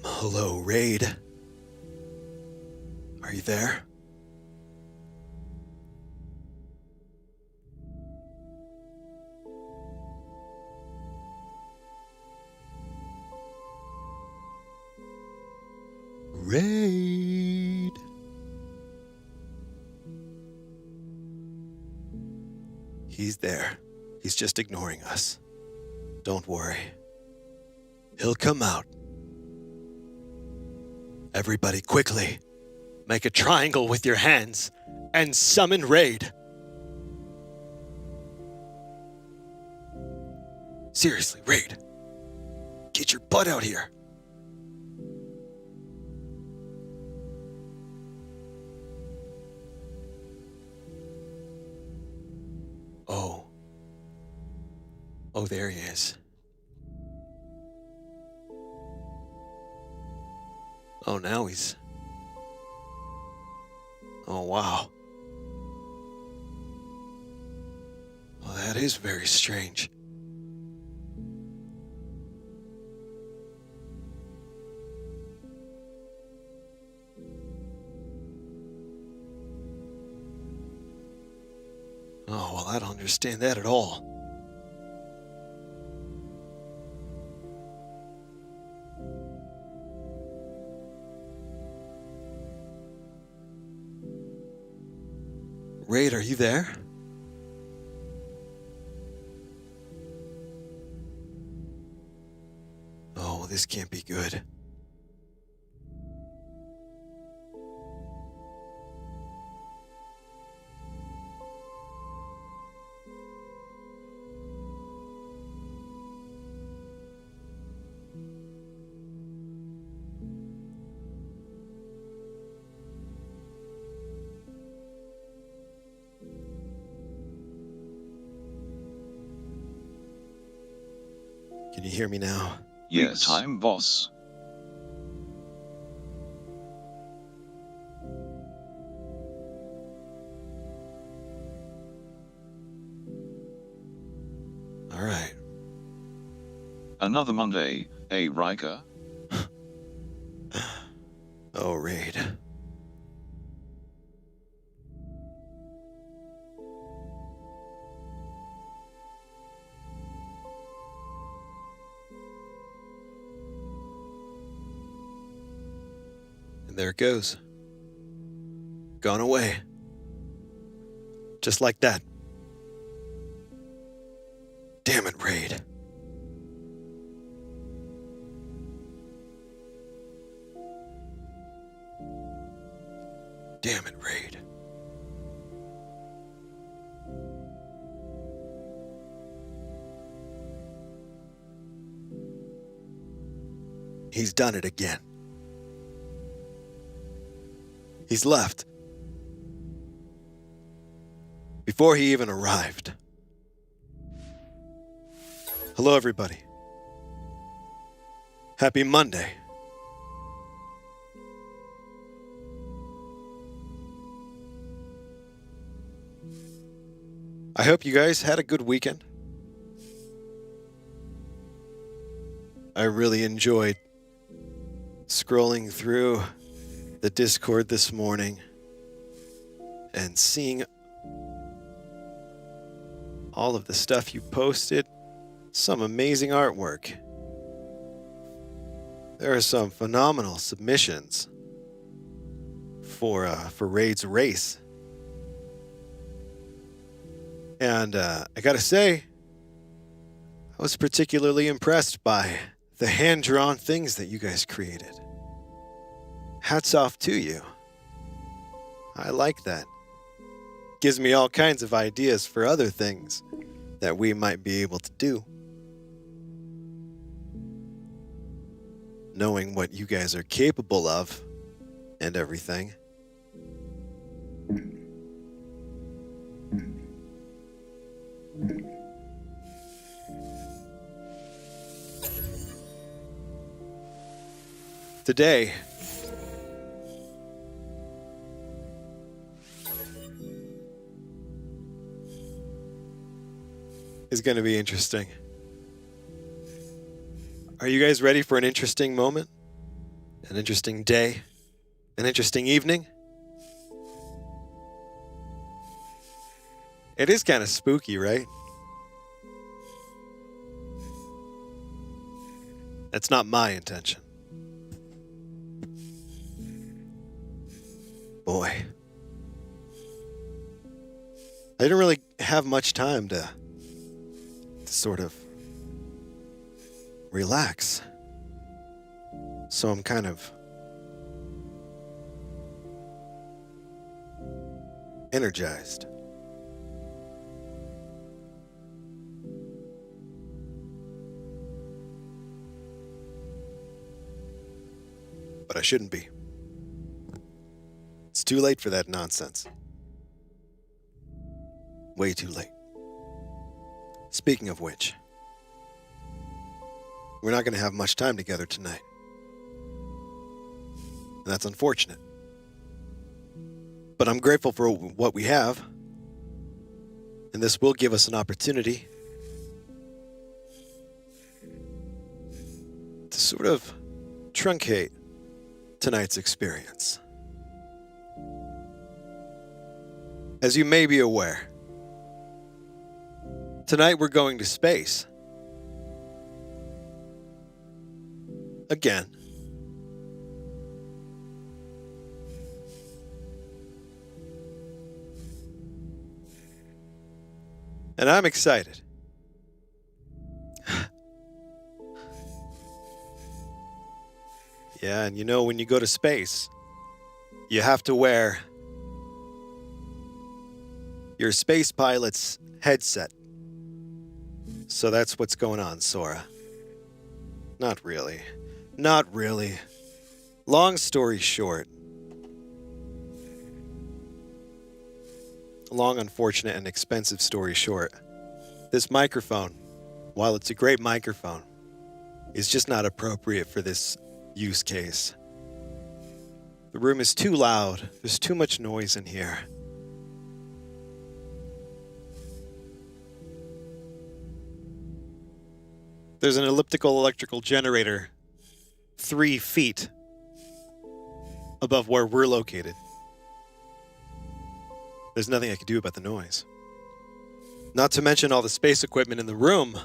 Hello, Raid. Are you there? Raid. He's there. He's just ignoring us. Don't worry. He'll come out. Everybody, quickly, make a triangle with your hands and summon Raid. Seriously, Raid. Get your butt out here. Oh, there he is. Oh, now he's... Oh, wow. Well, that is very strange. Oh, well, I don't understand that at all. Raid, are you there? Oh, well, this can't be good. Can you hear me now? Yes. Time, boss. All right. Another Monday, eh, Ryker? Oh, Raid. And there it goes. Gone away. Just like that. Damn it, Raid. Damn it, Raid. He's done it again. He's left. Before he even arrived. Hello, everybody. Happy Monday. I hope you guys had a good weekend. I really enjoyed scrolling through the Discord this morning and seeing all of the stuff you posted. Some amazing artwork. There are some phenomenal submissions for Raid's race. And I gotta say, I was particularly impressed by the hand-drawn things that you guys created. Hats off to you. I like that. Gives me all kinds of ideas for other things that we might be able to do. Knowing what you guys are capable of and everything. Today, is going to be interesting. Are you guys ready for an interesting moment? An interesting day? An interesting evening? It is kind of spooky, right? That's not my intention. Boy. I didn't really have much time to sort of relax. So I'm kind of energized. But I shouldn't be. It's too late for that nonsense. Way too late. Speaking of which, we're not going to have much time together tonight. And that's unfortunate. But I'm grateful for what we have. And this will give us an opportunity to sort of truncate tonight's experience. As you may be aware, tonight we're going to space. Again. And I'm excited. Yeah, and you know, when you go to space, you have to wear your space pilot's headset. So that's what's going on, Sora. Not really. Not really. Long story short. Long, unfortunate, and expensive story short. This microphone, while it's a great microphone, is just not appropriate for this use case. The room is too loud. There's too much noise in here. There's an elliptical electrical generator 3 feet above where we're located. There's nothing I can do about the noise. Not to mention all the space equipment in the room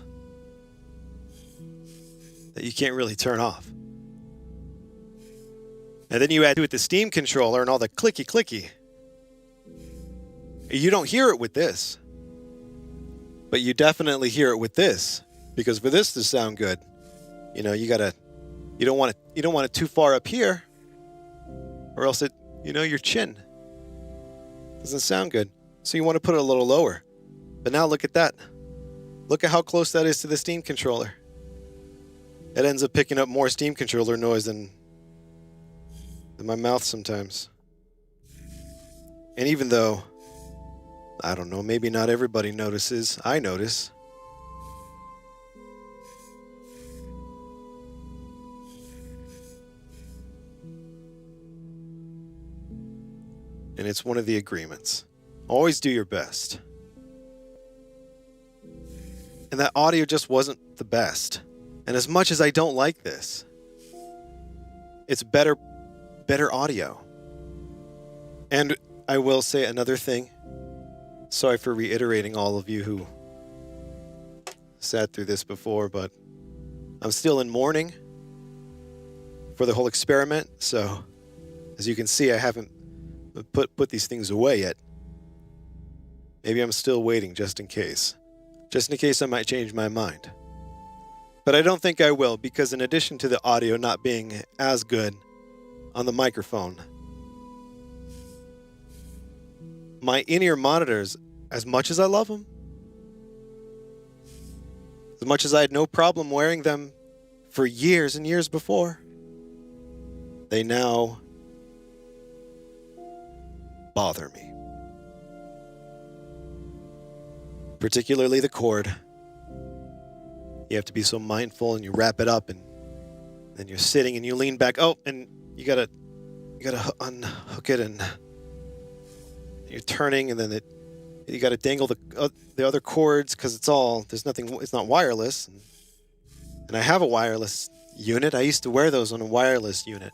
that you can't really turn off. And then you add to it the steam controller and all the clicky. You don't hear it with this. But you definitely hear it with this. Because for this to sound good, you know, you don't want it too far up here. Or else your chin doesn't sound good. So you want to put it a little lower. But now look at that. Look at how close that is to the steam controller. It ends up picking up more steam controller noise than my mouth sometimes. And even though, I don't know, maybe not everybody notices, I notice. And it's one of the agreements. Always do your best. And that audio just wasn't the best. And as much as I don't like this, it's better audio. And I will say another thing. Sorry for reiterating all of you who sat through this before, but I'm still in mourning for the whole experiment. So, as you can see, I haven't put these things away yet. Maybe I'm still waiting just in case. Just in case I might change my mind. But I don't think I will, because in addition to the audio not being as good on the microphone, my in-ear monitors, as much as I love them, as much as I had no problem wearing them for years and years before, they now bother me. Particularly the cord. You have to be so mindful, and you wrap it up, and then you're sitting and you lean back. Oh, and you gotta unhook it, and you're turning, and then you gotta dangle the other cords because it's not wireless. And I have a wireless unit. I used to wear those on a wireless unit.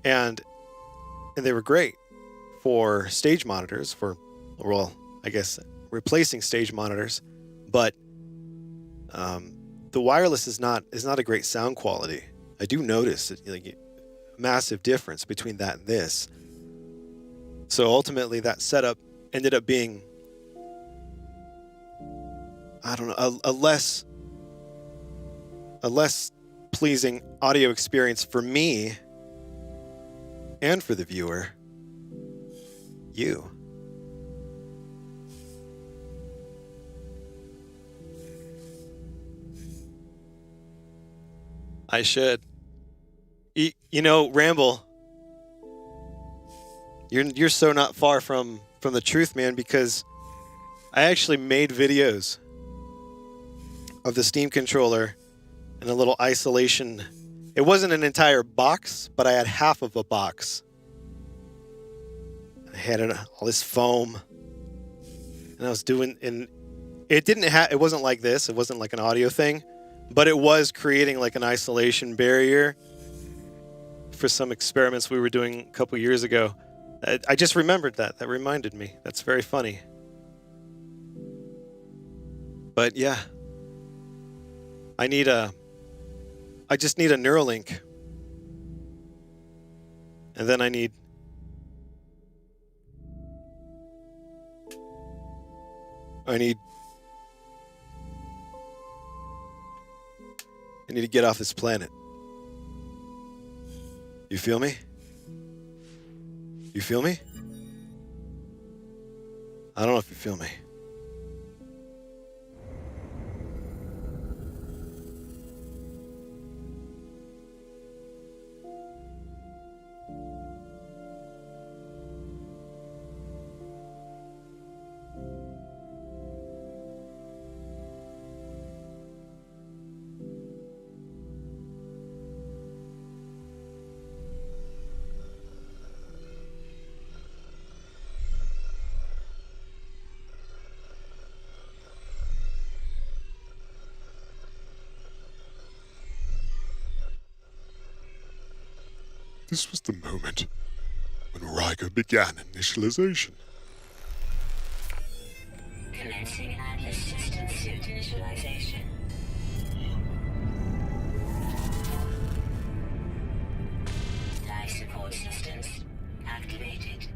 And they were great for stage monitors, for, well, I guess replacing stage monitors, but the wireless is not a great sound quality. I do notice like a massive difference between that and this. So ultimately, that setup ended up being, I don't know, a less pleasing audio experience for me and for the viewer. You. I should. You know, Ramble, you're so not far from the truth, man, because I actually made videos of the Steam controller and a little isolation. It wasn't an entire box, but I had half of a box. I had all this foam, and I was doing, and it wasn't like this. It wasn't like an audio thing, but it was creating like an isolation barrier for some experiments we were doing a couple years ago. I just remembered that. That reminded me. That's very funny. But yeah, I just need a Neuralink, and then I need to get off this planet. You feel me? You feel me? I don't know if you feel me. This was the moment when Ryker began initialization. Commencing Atlas system suit initialization. Life support systems activated.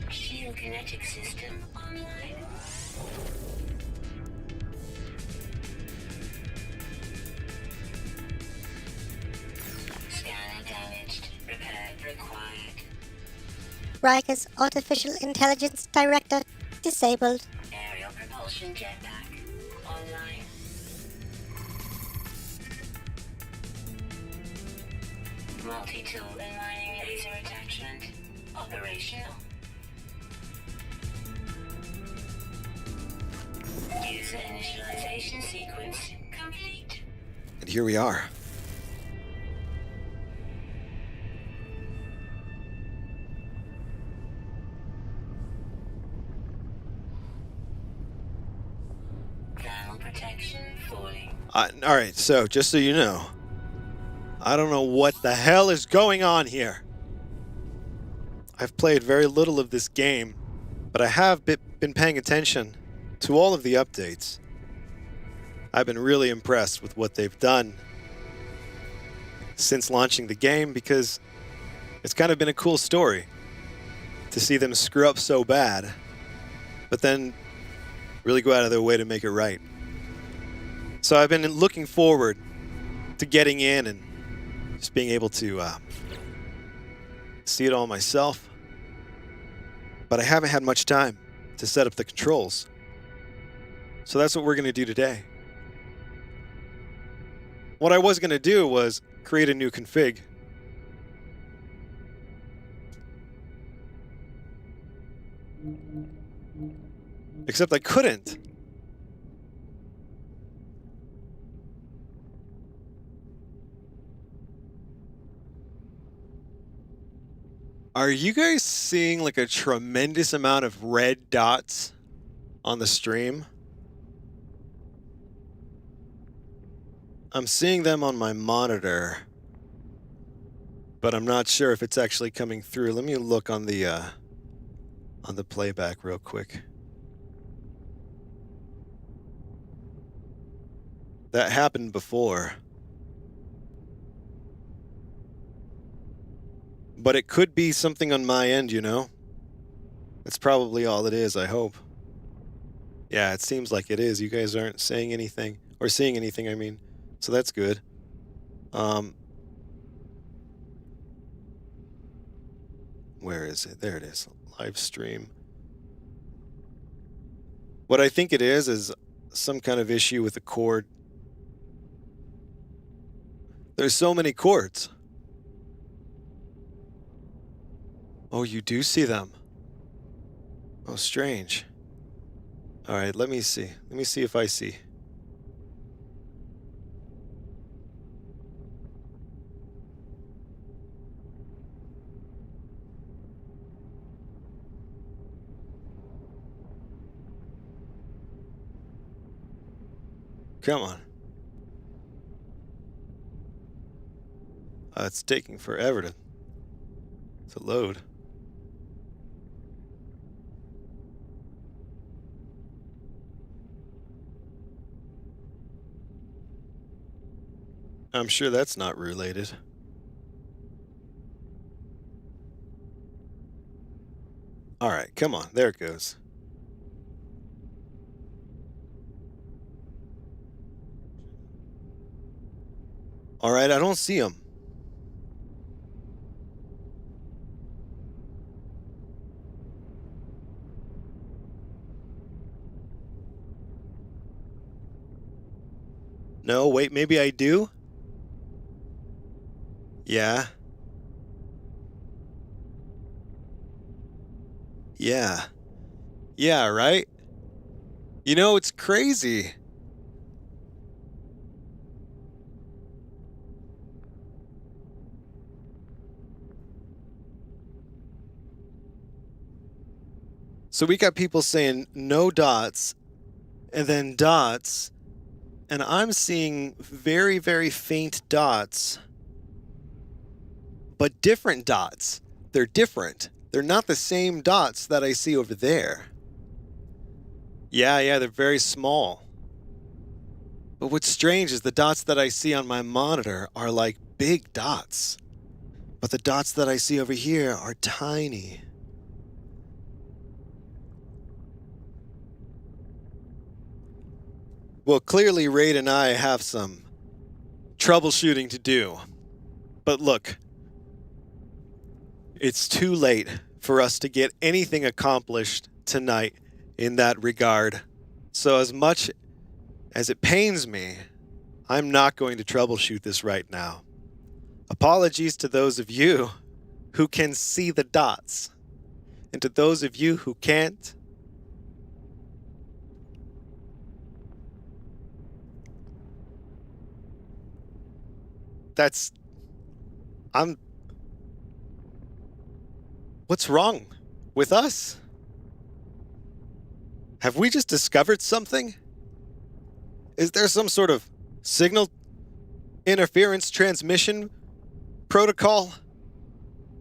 Shield kinetic system online. Scanner damaged. Repair required. Ryker's Artificial Intelligence Director disabled. Aerial propulsion jetpack online. Multi-tool and mining laser attachment operational. User initialization sequence complete. And here we are. Thermal protection falling. All right, so just so you know, I don't know what the hell is going on here. I've played very little of this game, but I have been paying attention to all of the updates. I've been really impressed with what they've done since launching the game, because it's kind of been a cool story to see them screw up so bad, but then really go out of their way to make it right. So I've been looking forward to getting in and just being able to see it all myself. But I haven't had much time to set up the controls. So that's what we're going to do today. What I was going to do was create a new config. Except I couldn't. Are you guys seeing like a tremendous amount of red dots on the stream? I'm seeing them on my monitor, but I'm not sure if it's actually coming through. Let me look on the playback real quick. That happened before. But it could be something on my end, you know? That's probably all it is, I hope. Yeah, it seems like it is. You guys aren't saying anything, or seeing anything, I mean. So that's good. Where is it? There it is. Live stream. What I think it is some kind of issue with the cord. There's so many cords. Oh, you do see them. Oh, strange. All right, let me see. Let me see if I see. Come on. It's taking forever to load. I'm sure that's not related. All right, come on. There it goes. All right, I don't see them. No, wait, maybe I do? Yeah. Yeah. Yeah, right? You know, it's crazy. So we got people saying no dots, and then dots, and I'm seeing very, very faint dots, but different dots. They're different. They're not the same dots that I see over there. Yeah, they're very small. But what's strange is the dots that I see on my monitor are like big dots. But the dots that I see over here are tiny. Well, clearly Raid and I have some troubleshooting to do. But look, it's too late for us to get anything accomplished tonight in that regard. So as much as it pains me, I'm not going to troubleshoot this right now. Apologies to those of you who can see the dots. And to those of you who can't, what's wrong with us? Have we just discovered something? Is there some sort of signal interference transmission protocol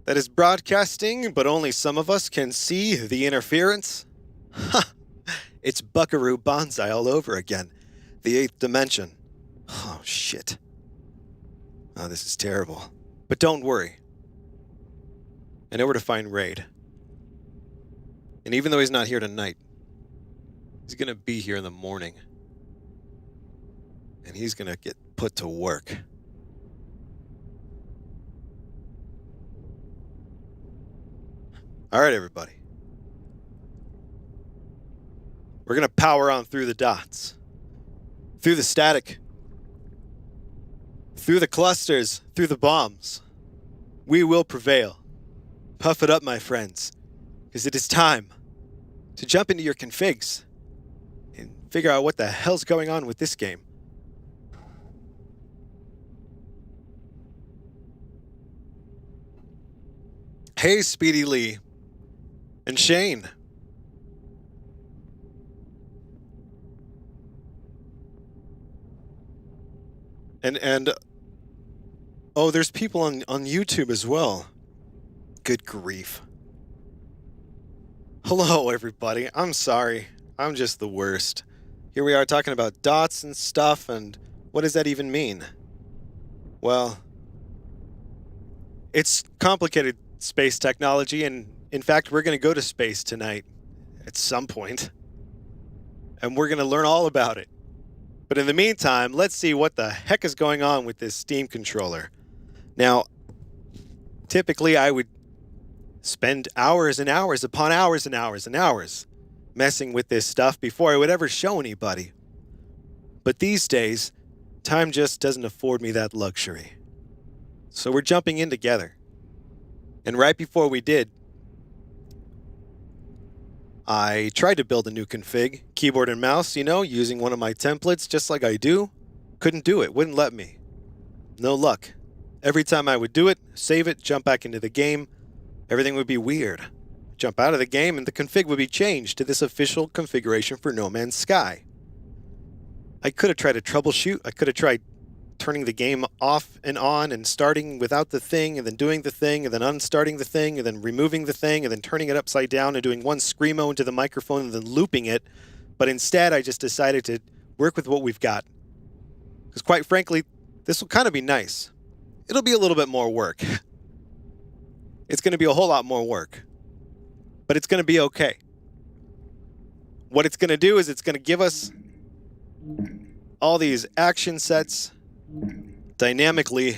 that is broadcasting, but only some of us can see the interference? Ha! It's Buckaroo Banzai all over again. The 8th dimension. Oh, shit. Oh, this is terrible. But don't worry. I know where to find Raid. And even though he's not here tonight, he's going to be here in the morning. And he's going to get put to work. All right, everybody. We're going to power on through the dots. Through the static. Through the clusters. Through the bombs. We will prevail. Puff it up, my friends. Because it is time to jump into your configs and figure out what the hell's going on with this game. Hey, Speedy Lee. And Shane. And oh, there's people on YouTube as well. Good grief. Hello, everybody. I'm sorry. I'm just the worst. Here we are talking about dots and stuff, and what does that even mean? Well, it's complicated space technology, and in fact, we're going to go to space tonight at some point, and we're going to learn all about it. But in the meantime, let's see what the heck is going on with this Steam controller. Now, typically I would spend hours and hours upon hours and hours and hours messing with this stuff before I would ever show anybody. But these days, time just doesn't afford me that luxury. So we're jumping in together. And right before we did, I tried to build a new config, keyboard and mouse, using one of my templates just like I do. Couldn't do it, wouldn't let me. No luck. Every time I would do it, save it, jump back into the game, everything would be weird. Jump out of the game and the config would be changed to this official configuration for No Man's Sky. I could have tried to troubleshoot. I could have tried turning the game off and on and starting without the thing and then doing the thing and then unstarting the thing and then removing the thing and then turning it upside down and doing one screamo into the microphone and then looping it. But instead, I just decided to work with what we've got. Because quite frankly, this will kind of be nice. It'll be a little bit more work. It's going to be a whole lot more work. But it's going to be okay. What it's going to do is it's going to give us all these action sets dynamically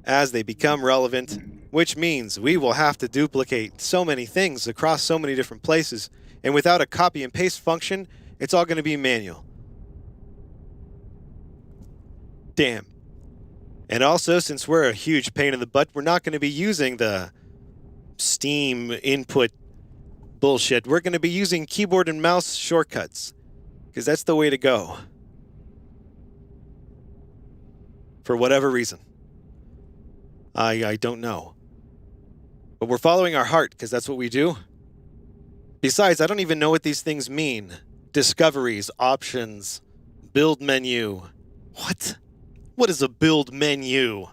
as they become relevant, which means we will have to duplicate so many things across so many different places, and without a copy and paste function, it's all going to be manual. Damn. And also, since we're a huge pain in the butt, we're not going to be using the Steam input bullshit. We're going to be using keyboard and mouse shortcuts, because that's the way to go. For whatever reason. I don't know. But we're following our heart, because that's what we do. Besides, I don't even know what these things mean. Discoveries, options, build menu. What? What is a build menu?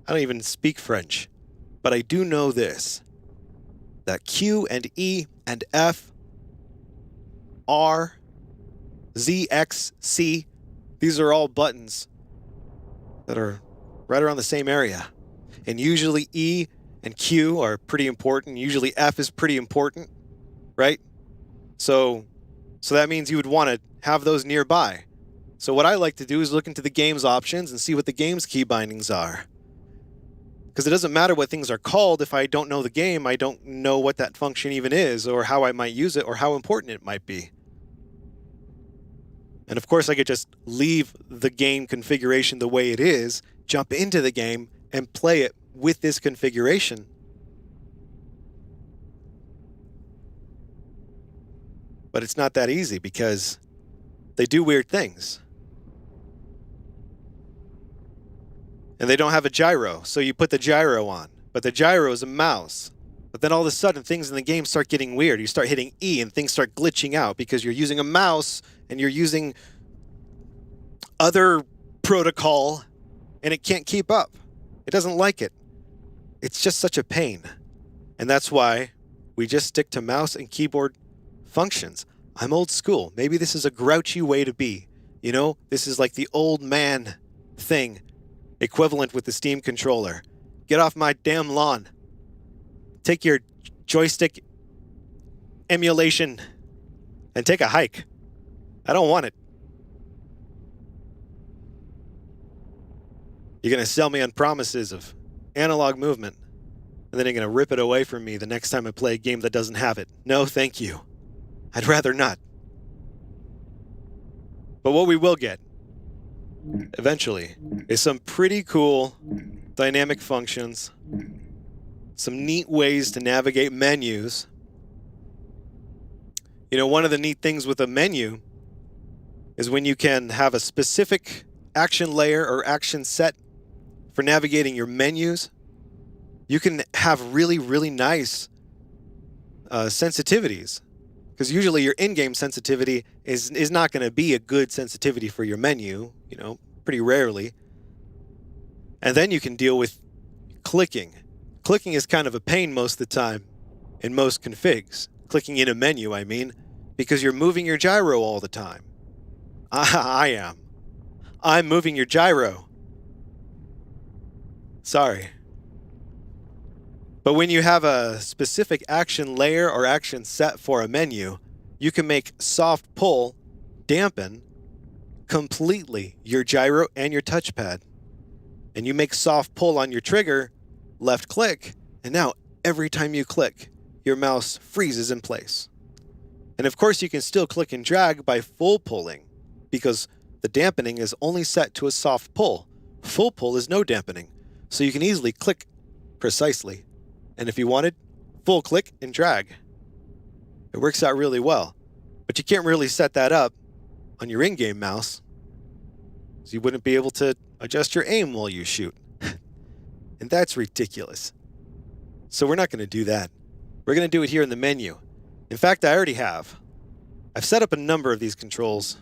I don't even speak French. But I do know this. That Q and E and F, R, Z, X, C, these are all buttons that are right around the same area. And usually E and Q are pretty important. Usually F is pretty important, right? So that means you would want to have those nearby. So what I like to do is look into the game's options and see what the game's key bindings are. Because it doesn't matter what things are called if I don't know the game, I don't know what that function even is, or how I might use it, or how important it might be. And of course, I could just leave the game configuration the way it is, jump into the game, and play it with this configuration. But it's not that easy because they do weird things. And they don't have a gyro, so you put the gyro on. But the gyro is a mouse. But then all of a sudden, things in the game start getting weird. You start hitting E and things start glitching out because you're using a mouse and you're using other protocol and it can't keep up. It doesn't like it. It's just such a pain. And that's why we just stick to mouse and keyboard functions. I'm old school. Maybe this is a grouchy way to be. This is like the old man thing, equivalent with the Steam controller. Get off my damn lawn. Take your joystick emulation and take a hike. I don't want it. You're going to sell me on promises of analog movement, and then you're going to rip it away from me the next time I play a game that doesn't have it. No, thank you. I'd rather not. But what we will get, eventually, is some pretty cool dynamic functions, some neat ways to navigate menus. One of the neat things with a menu is when you can have a specific action layer or action set for navigating your menus, you can have really, really nice sensitivities Because usually your in-game sensitivity is not going to be a good sensitivity for your menu, you know, pretty rarely. And then you can deal with clicking. Clicking is kind of a pain most of the time in most configs. Clicking in a menu, I mean, because you're moving your gyro all the time. I am. I'm moving your gyro. Sorry. But when you have a specific action layer or action set for a menu, you can make soft pull dampen completely your gyro and your touchpad. And you make soft pull on your trigger, left click, and now every time you click, your mouse freezes in place. And of course you can still click and drag by full pulling, because the dampening is only set to a soft pull. Full pull is no dampening, so you can easily click precisely. And if you wanted, full click and drag. It works out really well. But you can't really set that up on your in-game mouse, so you wouldn't be able to adjust your aim while you shoot. And that's ridiculous. So we're not going to do that. We're going to do it here in the menu. In fact, I already have. I've set up a number of these controls,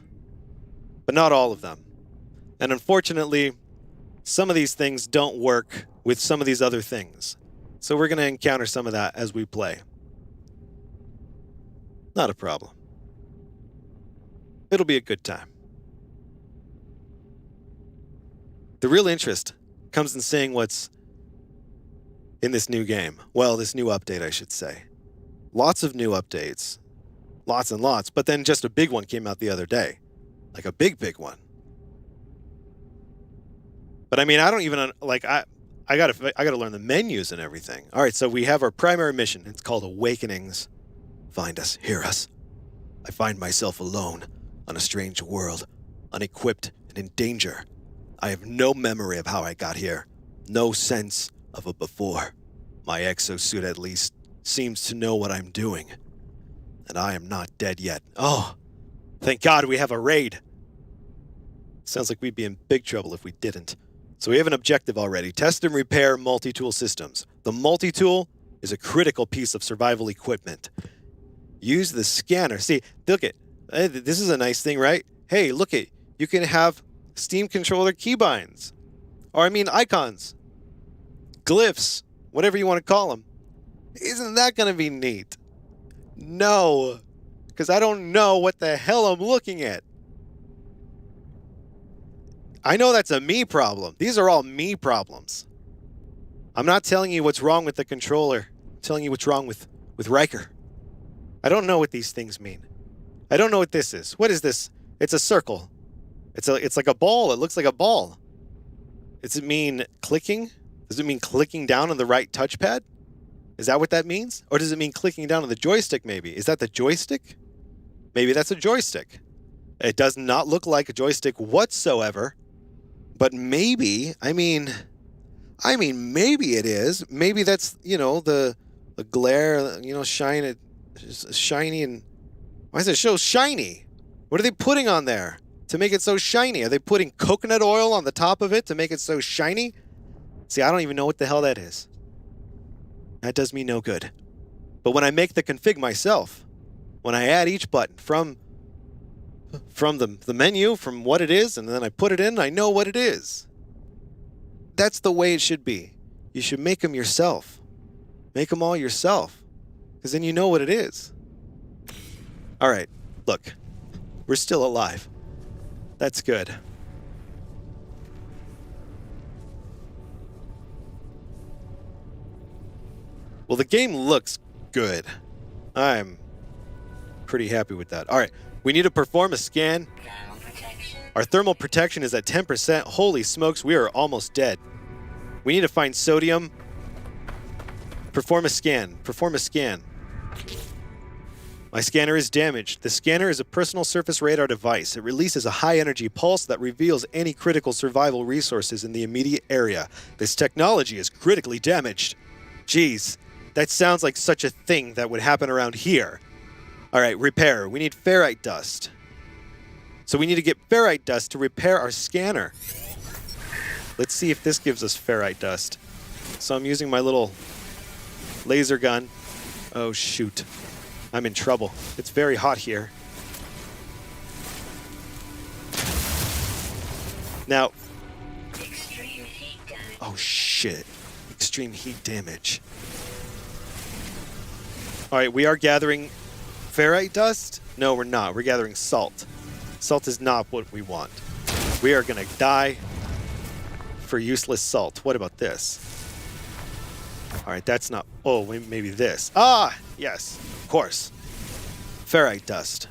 but not all of them. And unfortunately, some of these things don't work with some of these other things. So we're going to encounter some of that as we play. Not a problem. It'll be a good time. The real interest comes in seeing what's in this new game. Well, this new update, I should say. Lots of new updates. Lots and lots. But then just a big one came out the other day. Like a big one. But I mean, I don't even, like, I gotta learn the menus and everything. All right, so we have our primary mission. It's called Awakenings. Find us, hear us. I find myself alone on a strange world, unequipped and in danger. I have no memory of how I got here. No sense of a before. My exosuit, at least, seems to know what I'm doing. And I am not dead yet. Oh, thank God we have a raid. Sounds like we'd be in big trouble if we didn't. So we have an objective already. Test and repair multi-tool systems. The multi-tool is a critical piece of survival equipment. Use the scanner. See, look at this is a nice thing, right? Hey, look at, you can have Steam controller keybinds. Or I mean icons. Glyphs. Whatever you want to call them. Isn't that going to be neat? No. Because I don't know what the hell I'm looking at. I know that's a me problem. These are all me problems. I'm not telling you what's wrong with the controller. I'm telling you what's wrong with Ryker. I don't know what these things mean. I don't know what this is. What is this? It's a circle. It's like a ball. It looks like a ball. Does it mean clicking? Does it mean clicking down on the right touchpad? Is that what that means? Or does it mean clicking down on the joystick maybe? Is that the joystick? Maybe that's a joystick. It does not look like a joystick whatsoever. But maybe, I mean, maybe it is. Maybe that's, you know, the glare, you know, shiny and... Why is it so shiny? What are they putting on there to make it so shiny? Are they putting coconut oil on the top of it to make it so shiny? See, I don't even know what the hell that is. That does me no good. But when I make the config myself, when I add each button from the menu, from what it is, and then I put it in, I know what it is. That's the way it should be. You should make them yourself. Make them all yourself. Because then you know what it is. All right, look. We're still alive. That's good. Well, the game looks good. I'm pretty happy with that. All right. We need to perform a scan. Our thermal protection is at 10%. Holy smokes, we are almost dead. We need to find sodium. Perform a scan. Perform a scan. My scanner is damaged. The scanner is a personal surface radar device. It releases a high-energy pulse that reveals any critical survival resources in the immediate area. This technology is critically damaged. Jeez, that sounds like such a thing that would happen around here. All right, repair. We need ferrite dust. So we need to get ferrite dust to repair our scanner. Let's see if this gives us ferrite dust. So I'm using my little laser gun. Oh, shoot. I'm in trouble. It's very hot here. Now, Extreme heat damage. oh shit. Extreme heat damage. Alright, we are gathering ferrite dust? No, we're not. We're gathering salt. Salt is not what we want. We are gonna die for useless salt. What about this? Alright, that's not... Oh, maybe this. Ah! Yes, of course. Ferrite dust.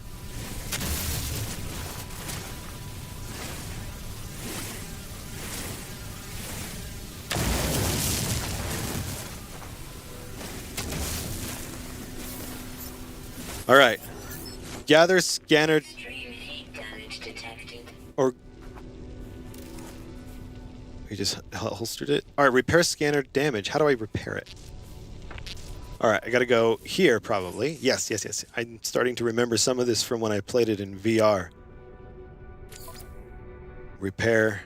Alright. Gather scanner... Extreme heat damage detected. Or... We just holstered it? Alright, repair scanner damage. How do I repair it? Alright, I gotta go here, probably. Yes, yes, yes. I'm starting to remember some of this from when I played it in VR. Repair.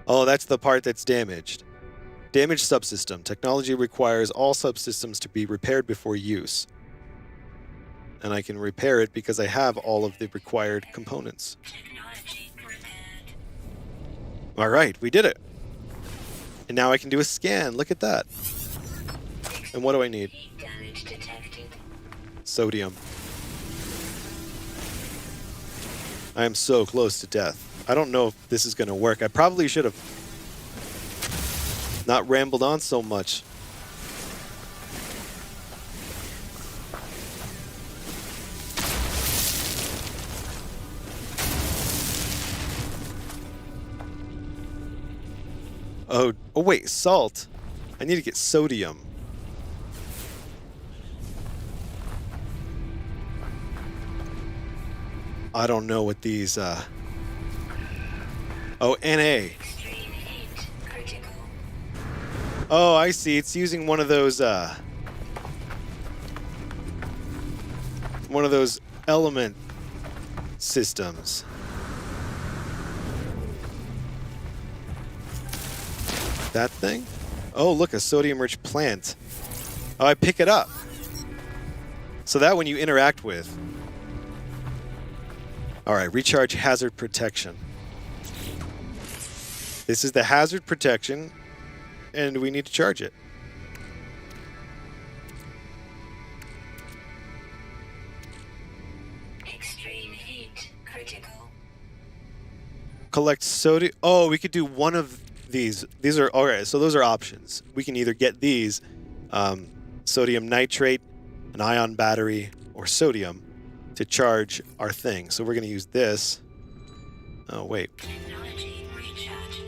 Oh, that's the part that's damaged. Damaged subsystem. Technology requires all subsystems to be repaired before use. And I can repair it because I have all of the required components. Technology repaired. Alright, we did it. And now I can do a scan. Look at that. And what do I need? Heat damage detected. Sodium. I am so close to death. I don't know if this is going to work. I probably should have not rambled on so much. Oh wait, salt. I need to get sodium. I don't know what these, Oh, Na. Extreme heat critical. Oh, I see. It's using one of those element systems. That thing? Oh, look, a sodium-rich plant. Oh, I pick it up. So that one you interact with. All right, recharge hazard protection. This is the hazard protection, and we need to charge it. Extreme heat critical. Collect sodium. Oh, we could do one of these. These are all right. So those are options. We can either get these, sodium nitrate, an ion battery, or sodium to charge our thing. So we're going to use this. Oh, wait. Technology recharge.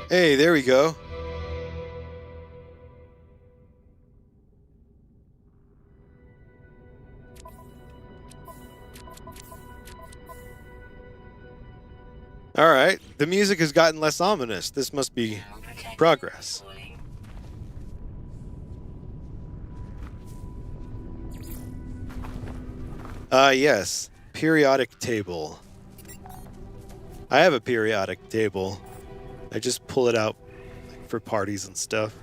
Hey, there we go. All right. The music has gotten less ominous. This must be Protection progress. falling. Yes. Periodic table. I have a periodic table. I just pull it out for parties and stuff.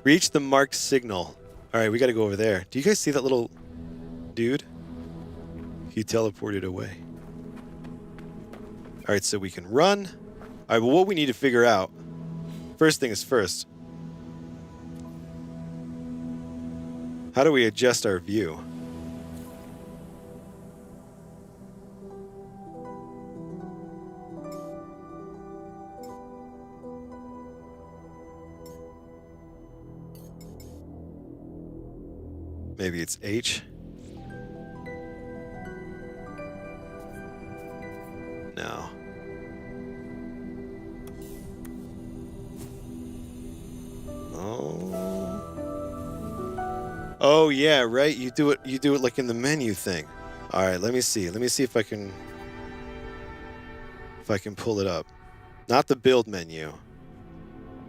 Reach the marked signal. All right, we got to go over there. Do you guys see that little dude? He teleported away. All right, so we can run. All right, well, what we need to figure out, first thing is first, how do we adjust our view? Maybe it's H. No. Oh. Oh yeah, right. You do it like in the menu thing. All right, let me see. Let me see if I can pull it up. Not the build menu.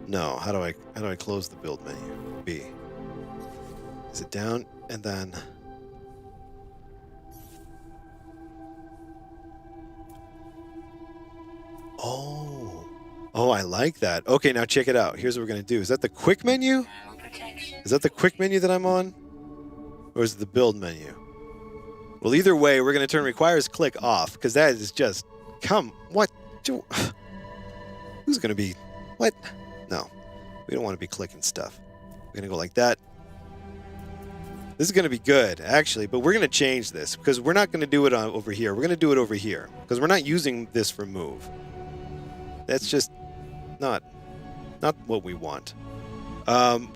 No, how do I close the build menu? B. Is it down and then oh. Oh, I like that. Okay, now check it out. Here's what we're going to do. Is that the quick menu? Thermal protection. Is that the quick menu that I'm on? Or is it the build menu? Well, either way, we're going to turn requires click off, because that is just... What? Who's going to be... What? No. We don't want to be clicking stuff. We're going to go like that. This is going to be good, actually, but we're going to change this, because we're not going to do it over here. We're going to do it over here, because we're not using this for move. That's just not what we want.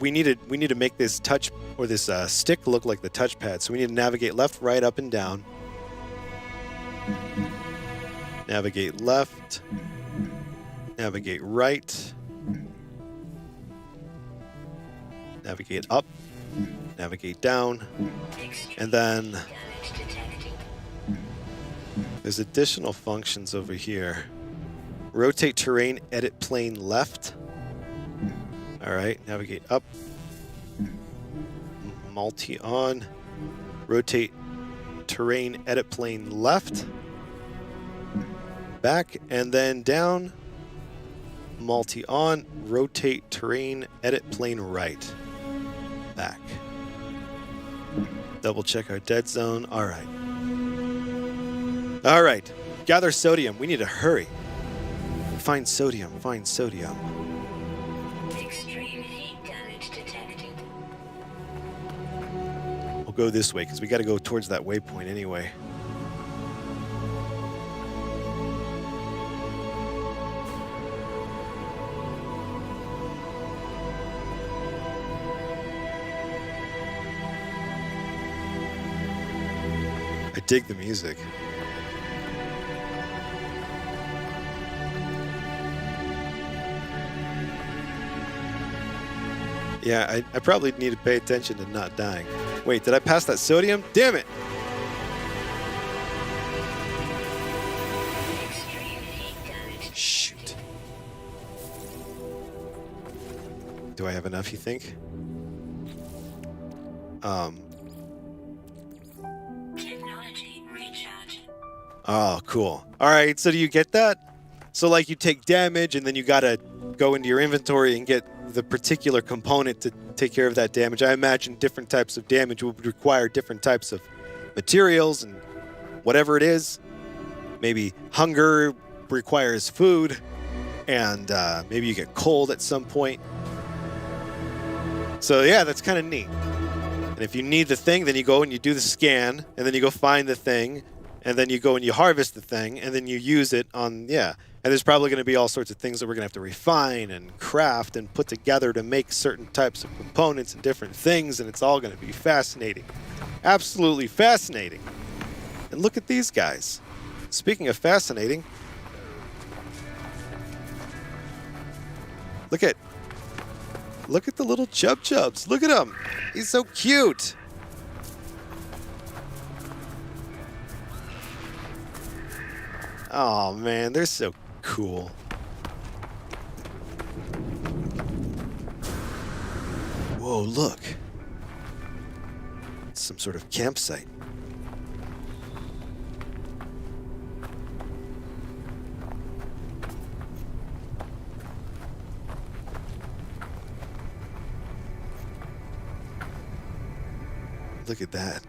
We need to make this touch or this stick look like the touchpad. So we need to navigate left, right, up, and down. Navigate left. Navigate right. Navigate up. Navigate down. And then Damage detecting. there's additional functions over here. Rotate terrain, edit plane left. All right, navigate up. Multi on. Rotate terrain, edit plane left. Back and then down. Multi on. Rotate terrain, edit plane right. Back. Double check our dead zone. All right. All right. Gather sodium. We need to hurry. Find sodium. Find sodium. Extreme heat damage detected. We'll go this way because we got to go towards that waypoint anyway. I dig the music. Yeah, I probably need to pay attention to not dying. Wait, did I pass that sodium? Damn it! Extreme heat damage. Shoot. Do I have enough, you think? Technology recharge. Oh, cool. All right, so do you get that? So, like, you take damage, and then you gotta go into your inventory and get the particular component to take care of that damage. I imagine different types of damage would require different types of materials and whatever it is. Maybe hunger requires food, and maybe you get cold at some point. So, yeah, that's kind of neat. And if you need the thing, then you go and you do the scan, and then you go find the thing, and then you go and you harvest the thing, and then you use it on, yeah. And there's probably going to be all sorts of things that we're going to have to refine and craft and put together to make certain types of components and different things, and it's all going to be fascinating. Absolutely fascinating. And look at these guys. Speaking of fascinating, look at the little chubs. Look at him. He's so cute. Oh man, they're so cool. Whoa, look. It's some sort of campsite. Look at that.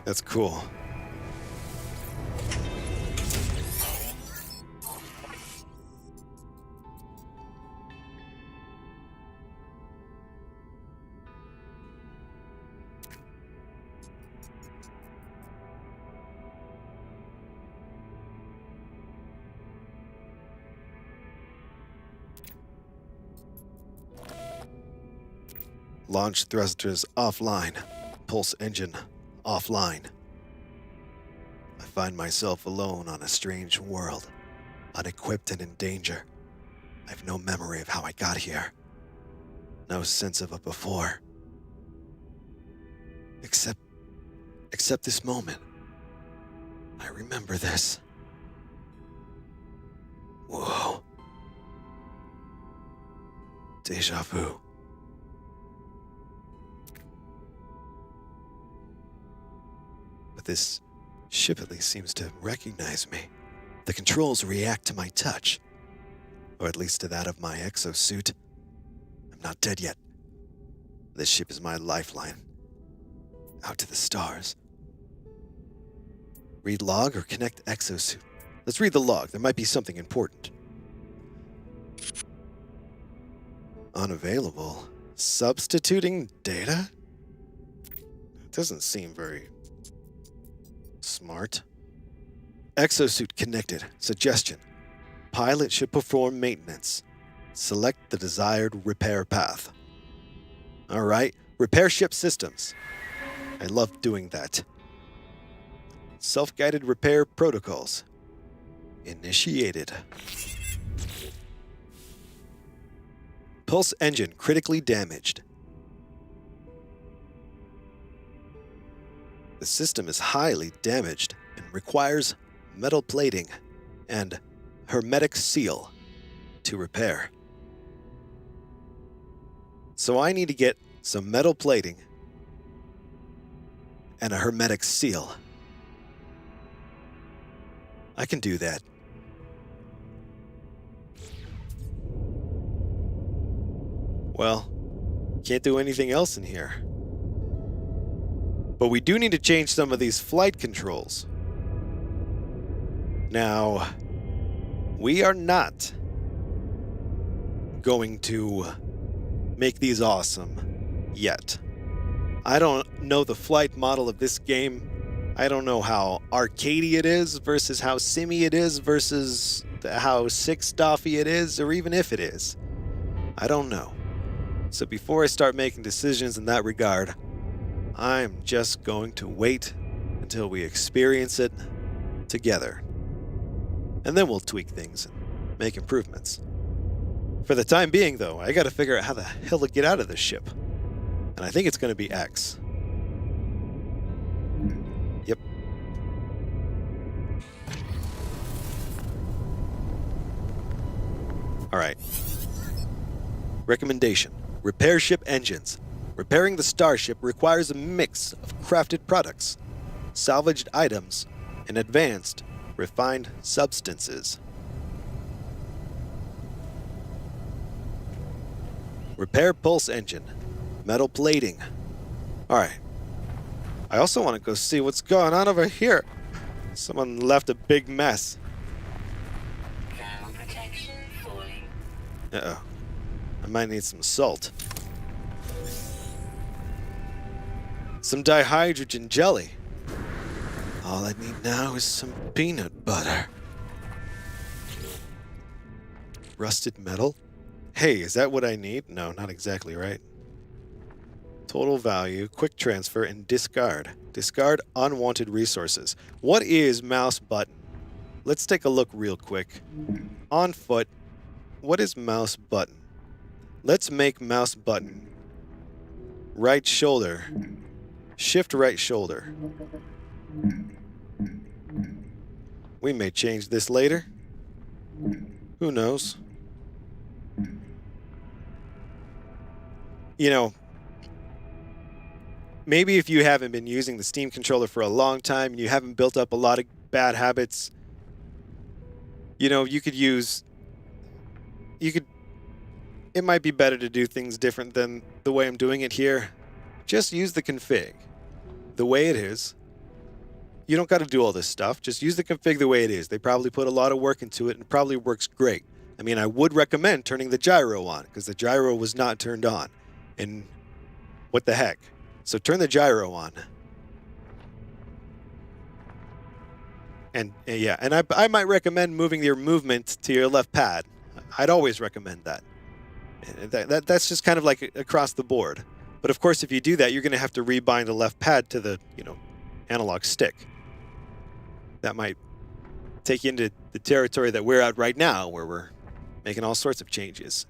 That's cool. Launch thrusters offline. Pulse engine offline. I find myself alone on a strange world, unequipped and in danger. I have no memory of how I got here. No sense of a before. Except this moment. I remember this. Whoa. Deja vu. this ship at least seems to recognize me. The controls react to my touch, or at least to that of my exosuit. I'm not dead yet. This ship is my lifeline. Out to the stars. Read log or connect exosuit. Let's read the log. There might be something important. Unavailable. Substituting data? It doesn't seem very smart. Exosuit connected. Suggestion. Pilot should perform maintenance. Select the desired repair path. Alright, repair ship systems. I love doing that. Self-guided repair protocols. Initiated. Pulse engine critically damaged. The system is highly damaged and requires metal plating and hermetic seal to repair. So I need to get some metal plating and a hermetic seal. I can do that. Well, can't do anything else in here. But we do need to change some of these flight controls. Now, we are not going to make these awesome yet. I don't know the flight model of this game. I don't know how arcadey it is versus how simmy it is versus how sick-stuffy it is, or even if it is. I don't know. So before I start making decisions in that regard, I'm just going to wait until we experience it together. And then we'll tweak things and make improvements. For the time being, though, I gotta figure out how the hell to get out of this ship. And I think it's gonna be X. Yep. Alright. Recommendation. Repair ship engines. Repairing the starship requires a mix of crafted products, salvaged items, and advanced, refined substances. Repair pulse engine. Metal plating. Alright. I also want to go see what's going on over here. Someone left a big mess. Thermal protection falling. Uh-oh. I might need some salt. Some dihydrogen jelly. All I need now is some peanut butter. Rusted metal? Hey, is that what I need? No, not exactly, right? Total value, quick transfer, and discard. Discard unwanted resources. What is mouse button? Let's take a look real quick. On foot, what is mouse button? Let's make mouse button. Right shoulder. Shift right shoulder. We may change this later. Who knows? You know, maybe if you haven't been using the Steam controller for a long time and you haven't built up a lot of bad habits, you know, it might be better to do things different than the way I'm doing it here. Just use the config the way it is. You don't got to do all this stuff. Just use the config the way it is. They probably put a lot of work into it and it probably works great. I mean, I would recommend turning the gyro on because the gyro was not turned on. And what the heck? So turn the gyro on. And yeah, and I might recommend moving your movement to your left pad. I'd always recommend that. That's just kind of like across the board. But of course, if you do that, you're going to have to rebind the left pad to the, analog stick. That might take you into the territory that we're at right now, where we're making all sorts of changes.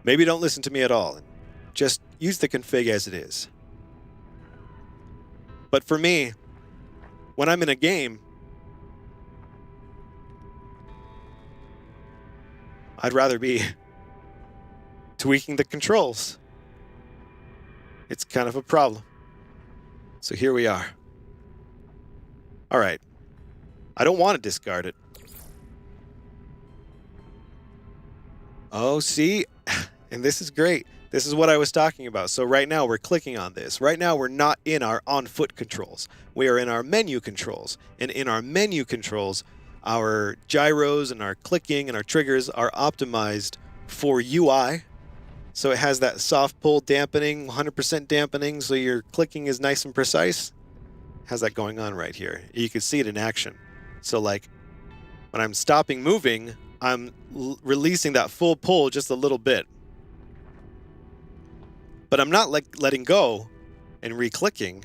Maybe don't listen to me at all. Just use the config as it is. But for me, when I'm in a game, I'd rather be tweaking the controls. It's kind of a problem. So here we are. All right. I don't want to discard it. Oh, see? And this is great. This is what I was talking about. So right now we're clicking on this. Right now we're not in our on-foot controls. We are in our menu controls. And in our menu controls, our gyros and our clicking and our triggers are optimized for UI. So it has that soft pull dampening, 100% dampening, so your clicking is nice and precise. Has that going on right here. You can see it in action. So like when I'm stopping moving, I'm releasing that full pull just a little bit. But I'm not like letting go and re-clicking.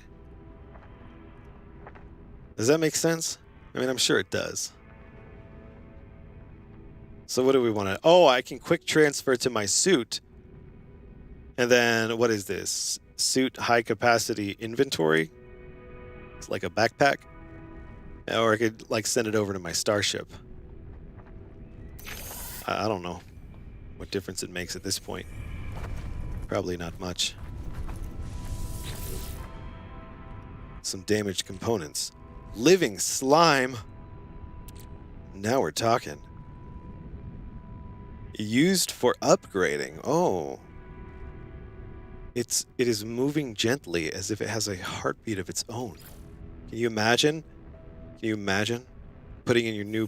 Does that make sense? I mean, I'm sure it does. So what do we want to... Oh, I can quick transfer to my suit. And then, what is this? Suit high capacity inventory? It's like a backpack. Or I could like send it over to my starship. I don't know what difference it makes at this point. Probably not much. Some damaged components. Living slime. Now we're talking. Used for upgrading. Oh. It is moving gently as if it has a heartbeat of its own. Can you imagine? Can you imagine putting in your new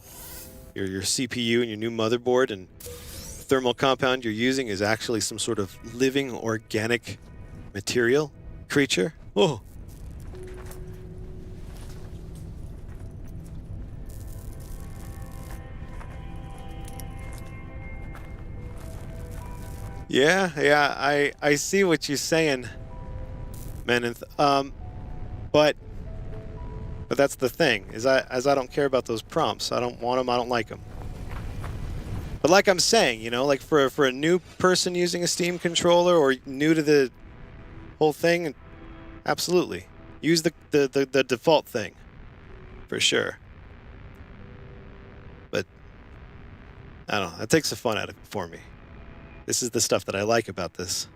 your CPU and your new motherboard, and thermal compound you're using is actually some sort of living organic material creature? Oh. Yeah, I see what you're saying, Meneth. But that's the thing, is I don't care about those prompts. I don't want them, I don't like them. But like I'm saying, you know, like for a new person using a Steam controller or new to the whole thing, absolutely. Use the default thing, for sure. But, I don't know, that takes the fun out of it for me. This is the stuff that I like about this.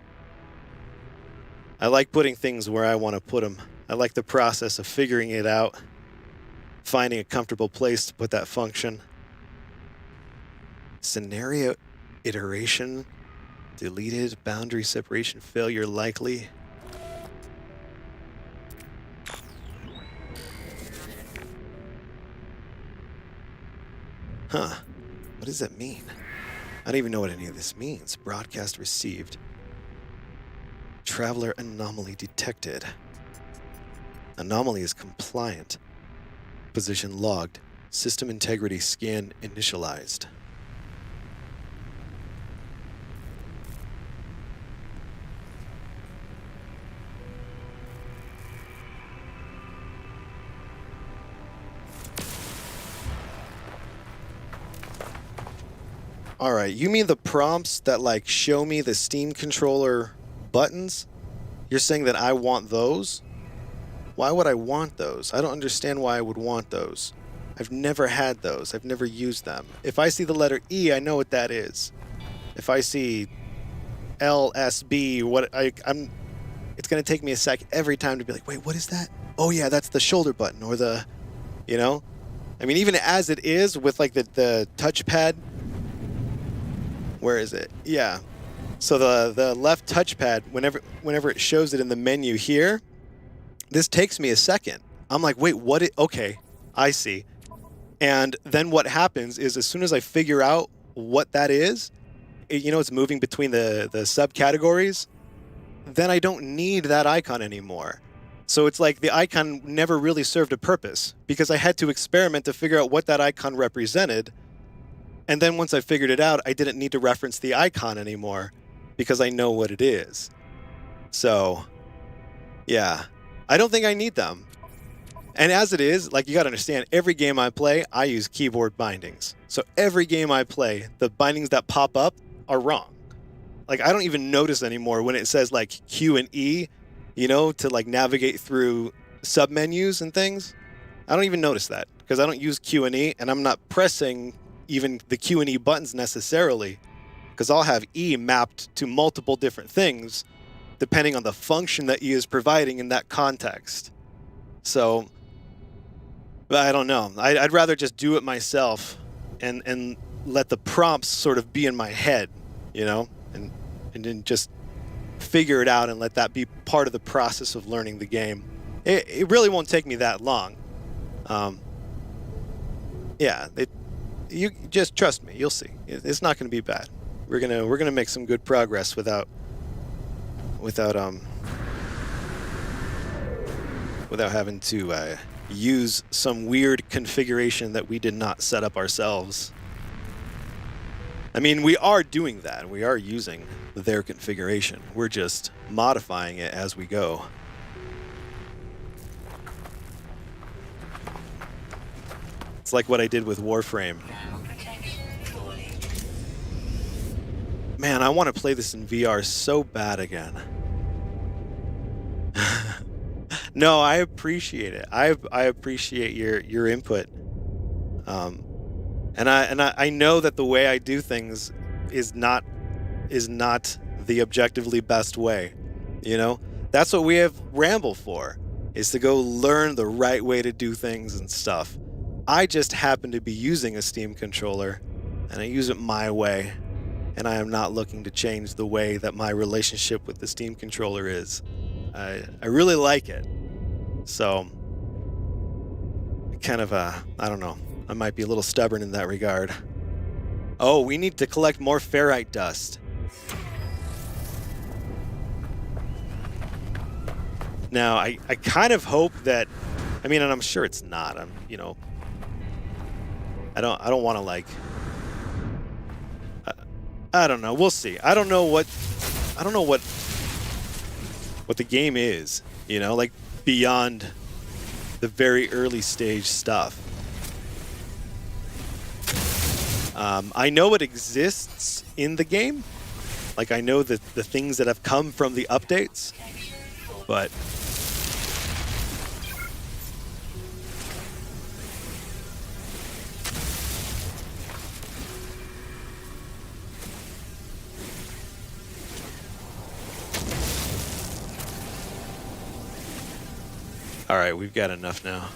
I like putting things where I want to put them. I like the process of figuring it out, finding a comfortable place to put that function. Scenario iteration, deleted, boundary separation failure likely. Huh, what does that mean? I don't even know what any of this means. Broadcast received. Traveler anomaly detected. Anomaly is compliant. Position logged. System integrity scan initialized. Alright, you mean the prompts that like show me the Steam controller buttons? You're saying that I want those? Why would I want those? I don't understand why I would want those. I've never had those. I've never used them. If I see the letter E, I know what that is. If I see LSB, it's going to take me a sec every time to be like, wait, what is that? Oh yeah, that's the shoulder button or the, you know? I mean, even as it is with like the touchpad. Where is it? Yeah. So the left touchpad, whenever it shows it in the menu here, this takes me a second. I'm like, wait, okay, I see. And then what happens is as soon as I figure out what that is, it's moving between the subcategories, then I don't need that icon anymore. So it's like the icon never really served a purpose because I had to experiment to figure out what that icon represented. And then once I figured it out, I didn't need to reference the icon anymore because I know what it is. So, yeah, I don't think I need them. And as it is, like, you got to understand, every game I play, I use keyboard bindings. So every game I play, the bindings that pop up are wrong. Like, I don't even notice anymore when it says, like, Q and E, to, like, navigate through submenus and things. I don't even notice that because I don't use Q and E, and I'm not pressing even the Q and E buttons necessarily, because I'll have E mapped to multiple different things depending on the function that E is providing in that context. So But I don't know. I'd rather just do it myself and let the prompts sort of be in my head, you know, and then just figure it out and let that be part of the process of learning the game. It really won't take me that long. Yeah, you just trust me. You'll see. It's not going to be bad. We're gonna make some good progress without having to use some weird configuration that we did not set up ourselves. I mean, we are doing that. We are using their configuration. We're just modifying it as we go. It's like what I did with Warframe. Man, I want to play this in VR so bad again. No, I appreciate it. I appreciate your input. And I know that the way I do things is not the objectively best way. You know? That's what we have Ramble for, is to go learn the right way to do things and stuff. I just happen to be using a Steam controller, and I use it my way, and I am not looking to change the way that my relationship with the Steam controller is. I really like it. So, kind of, I don't know. I might be a little stubborn in that regard. Oh, we need to collect more ferrite dust. Now, I kind of hope that, I mean, and I'm sure it's not. You know, I don't want to like, I don't know. We'll see. I don't know what the game is, you know, like beyond the very early stage stuff. I know it exists in the game. Like, I know that the things that have come from the updates, but all right, we've got enough now.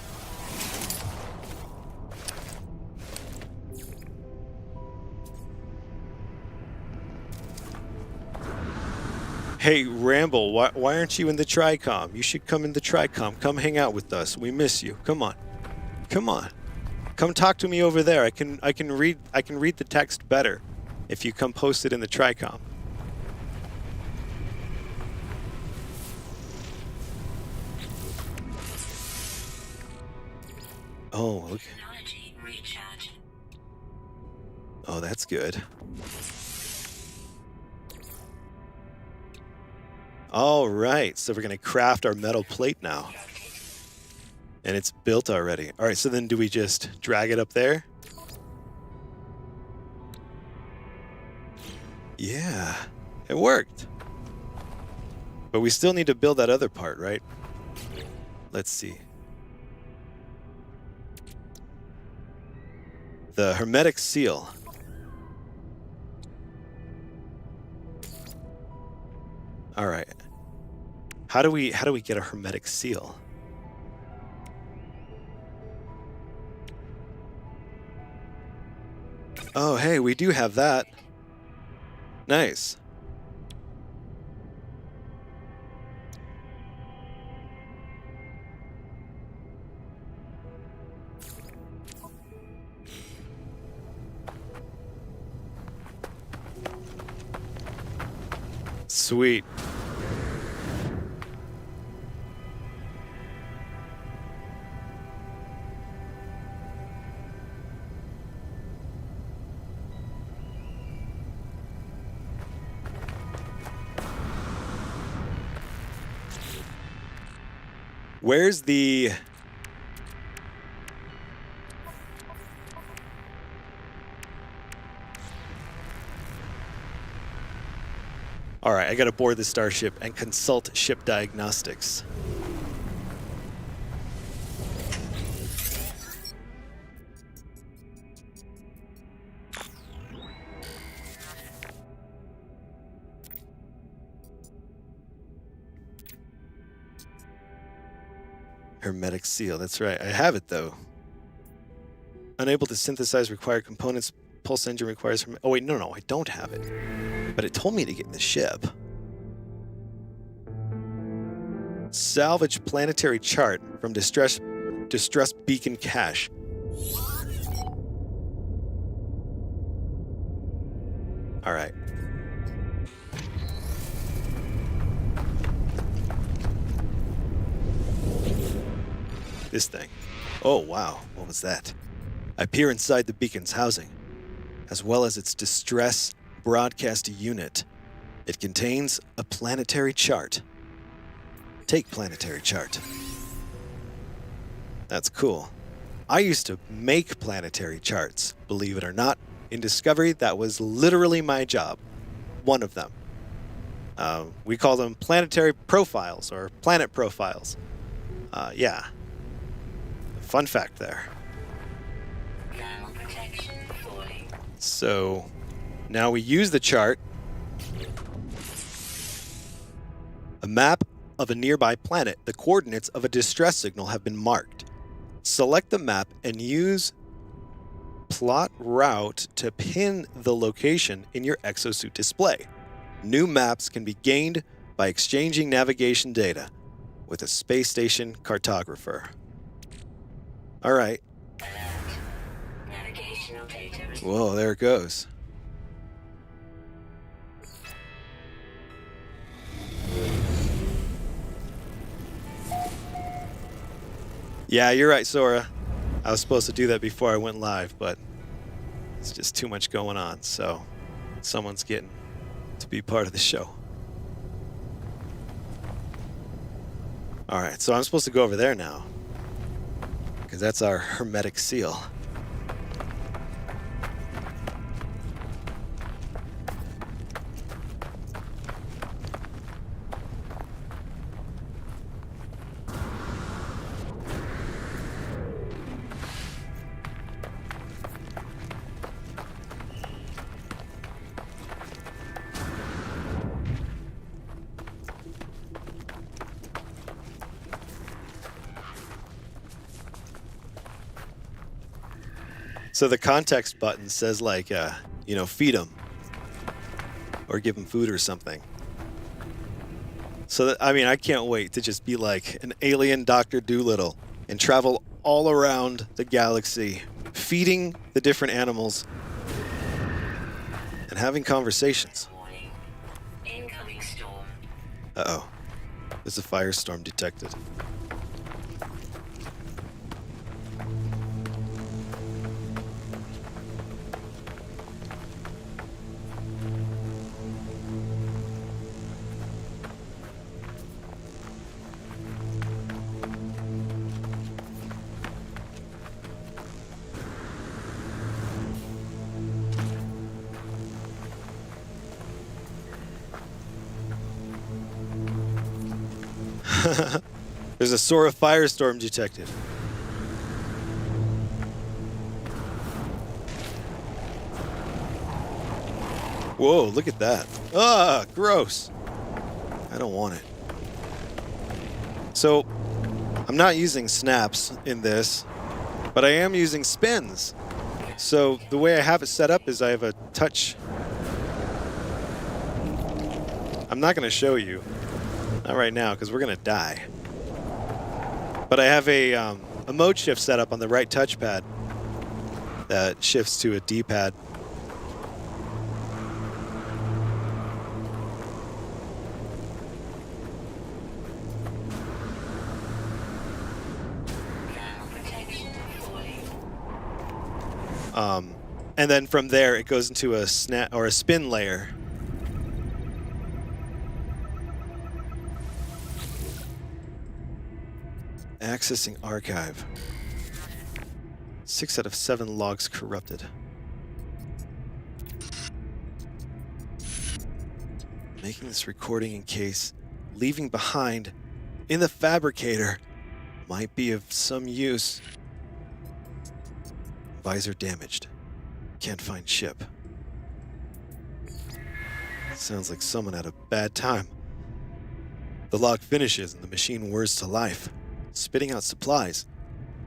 Hey, Ramble, why aren't you in the TRICOM? You should come in the TRICOM. Come hang out with us. We miss you. Come on. Come on. Come talk to me over there. I can read the text better if you come post it in the TRICOM. Oh, look. Oh, that's good. All right, so we're going to craft our metal plate now. And it's built already. All right, so then do we just drag it up there? Yeah, it worked. But we still need to build that other part, right? Let's see. The hermetic seal. All right. How do we get a hermetic seal? Oh, hey, we do have that. Nice. Sweet. Where's the... All right, I gotta board the starship and consult ship diagnostics. Hermetic seal, that's right. I have it though. Unable to synthesize required components. Pulse engine requires from... Oh, wait, no, I don't have it. But it told me to get in the ship. Salvage planetary chart from distress beacon cache. All right. This thing. Oh, wow. What was that? I peer inside the beacon's housing, as well as its distress broadcast unit. It contains a planetary chart. Take planetary chart. That's cool. I used to make planetary charts, believe it or not. In Discovery, that was literally my job. One of them. We call them planetary profiles or planet profiles. Yeah. Fun fact there. Thermal protection falling. So now we use the chart. A map of a nearby planet. The coordinates of a distress signal have been marked. Select the map and use plot route to pin the location in your exosuit display. New maps can be gained by exchanging navigation data with a space station cartographer. All right. Alert. Navigational data. Whoa, there it goes. Yeah, you're right, Sora. I was supposed to do that before I went live, but it's just too much going on, so someone's getting to be part of the show. All right, so I'm supposed to go over there now, because that's our hermetic seal. So the context button says like, feed them or give them food or something. So that, I can't wait to just be like an alien Dr. Dolittle and travel all around the galaxy, feeding the different animals and having conversations. Warning. Incoming storm. Uh-oh. There's a firestorm detected. There's a Sora firestorm detected. Whoa, look at that. Ah, gross. I don't want it. So, I'm not using snaps in this, but I am using spins. So, the way I have it set up is I have a touch. I'm not going to show you. Not right now, because we're going to die. But I have a mode shift set up on the right touchpad that shifts to a D-pad. Thermal protection falling. And then from there, it goes into a snap or a spin layer. Accessing archive. 6 out of 7 logs corrupted. Making this recording in case leaving behind in the fabricator might be of some use. Visor damaged. Can't find ship. Sounds like someone had a bad time. The log finishes and the machine whirs to life, spitting out supplies.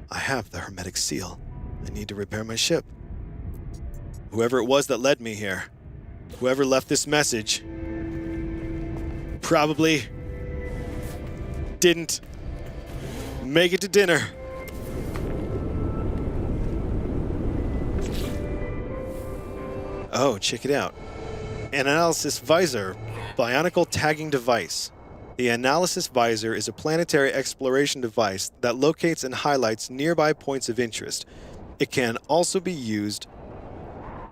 I have the hermetic seal. I need to repair my ship. Whoever it was that led me here, whoever left this message, probably didn't make it to dinner. Oh, check it out. Analysis Visor, Bionicle Tagging Device. The Analysis Visor is a planetary exploration device that locates and highlights nearby points of interest. It can also be used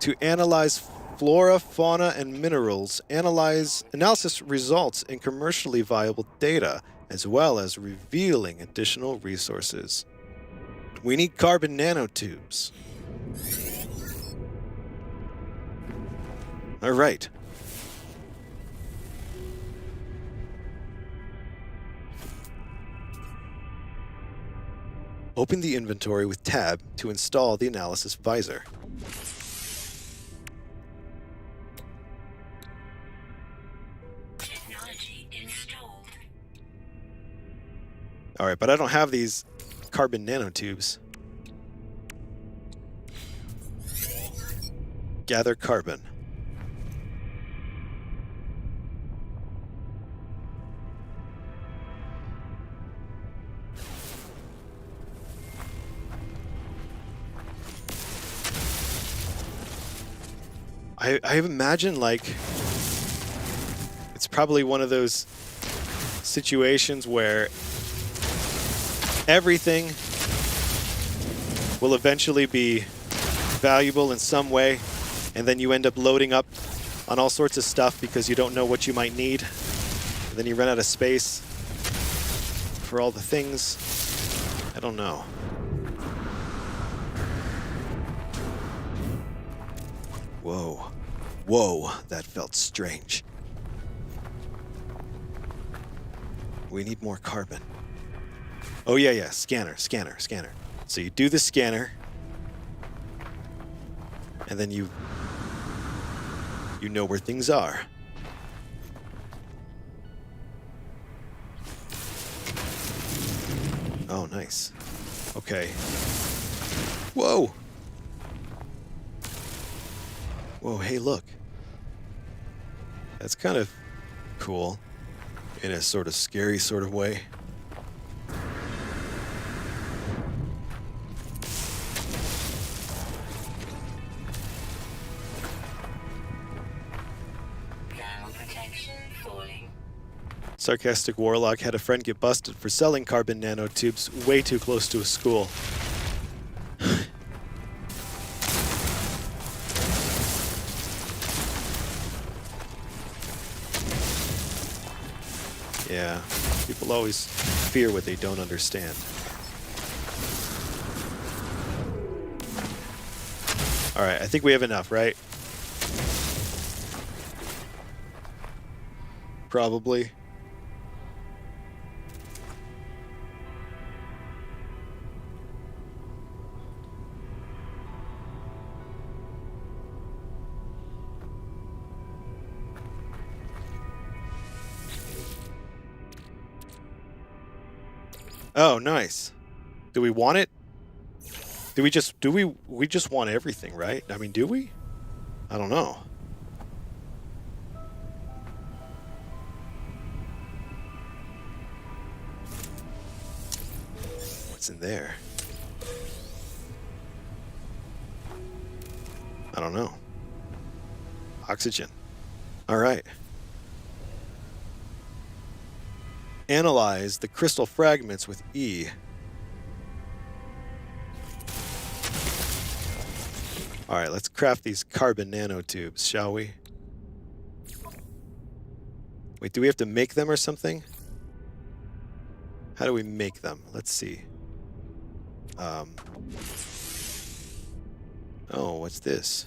to analyze flora, fauna, and minerals, analysis results in commercially viable data, as well as revealing additional resources. We need carbon nanotubes. All right. Open the inventory with Tab to install the Analysis Visor. Technology installed. All right, but I don't have these carbon nanotubes. Gather carbon. I imagine, like, it's probably one of those situations where everything will eventually be valuable in some way, and then you end up loading up on all sorts of stuff because you don't know what you might need. And then you run out of space for all the things. I don't know. Whoa. Whoa, that felt strange. We need more carbon. Oh, yeah. Scanner. So you do the scanner, and then you know where things are. Oh, nice. Okay. Whoa! Whoa, hey, look. That's kind of cool in a sort of scary sort of way. Thermal protection falling. Sarcastic Warlock had a friend get busted for selling carbon nanotubes way too close to a school. Yeah, people always fear what they don't understand. All right, I think we have enough, right? Probably. Oh, nice. Do we want it? We just want everything, right? I mean, do we? I don't know. What's in there? I don't know. Oxygen. All right. Analyze the crystal fragments with E. All right, let's craft these carbon nanotubes, shall we? Wait, do we have to make them or something? How do we make them? Let's see. Oh, what's this?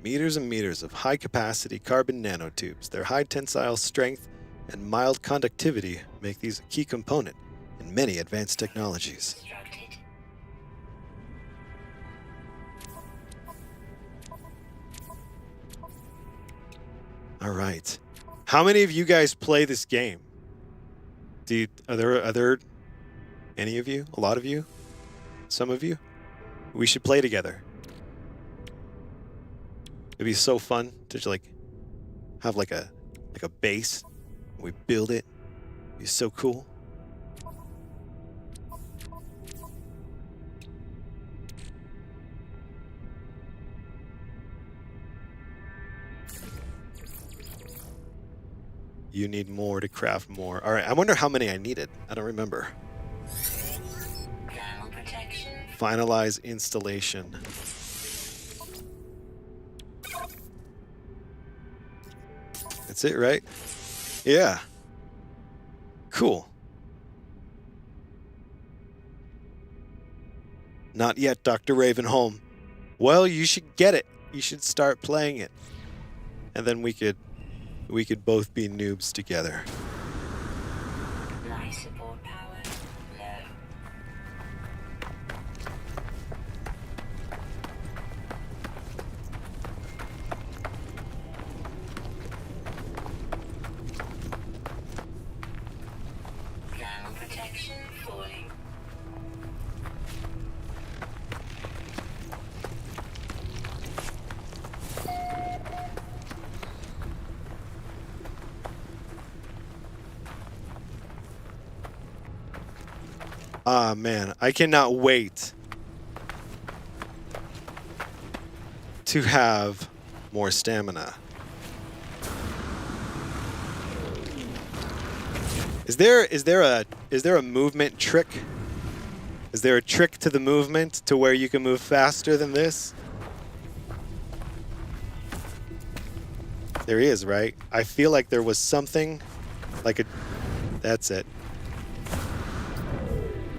Meters and meters of high-capacity carbon nanotubes. Their high tensile strength and mild conductivity make these a key component in many advanced technologies. Constructed. All right. How many of you guys play this game? Are there Any of you? A lot of you? Some of you? We should play together. It'd be so fun to just, like, have like a base. We build it. It'd be so cool. You need more to craft more. All right, I wonder how many I needed. I don't remember. Thermal protection. Finalize installation. That's it, right? Yeah. Cool. Not yet, Dr. Ravenholm. Well, you should get it. You should start playing it. And then we could both be noobs together. Life support power low. Thermal protection falling. Ah, man, I cannot wait to have more stamina. Is there a movement trick? Is there a trick to the movement to where you can move faster than this? There is, right? I feel like there was something like a... That's it.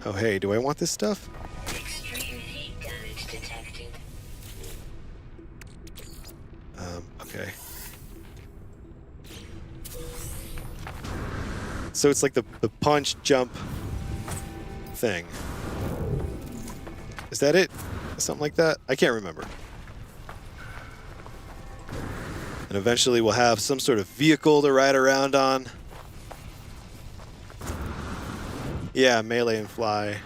Oh, hey, do I want this stuff? Extreme heat damage detected. Okay. So it's like the punch jump thing. Is that it? Something like that? I can't remember. And eventually we'll have some sort of vehicle to ride around on. Yeah, melee and fly.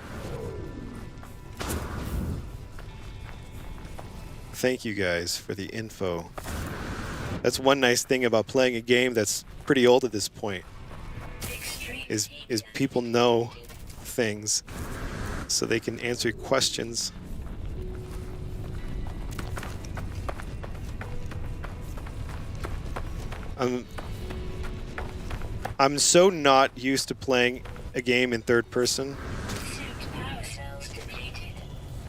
Thank you guys for the info. That's one nice thing about playing a game that's pretty old at this point. Is people know things so they can answer questions. I'm so not used to playing a game in third person. Power cells depleted.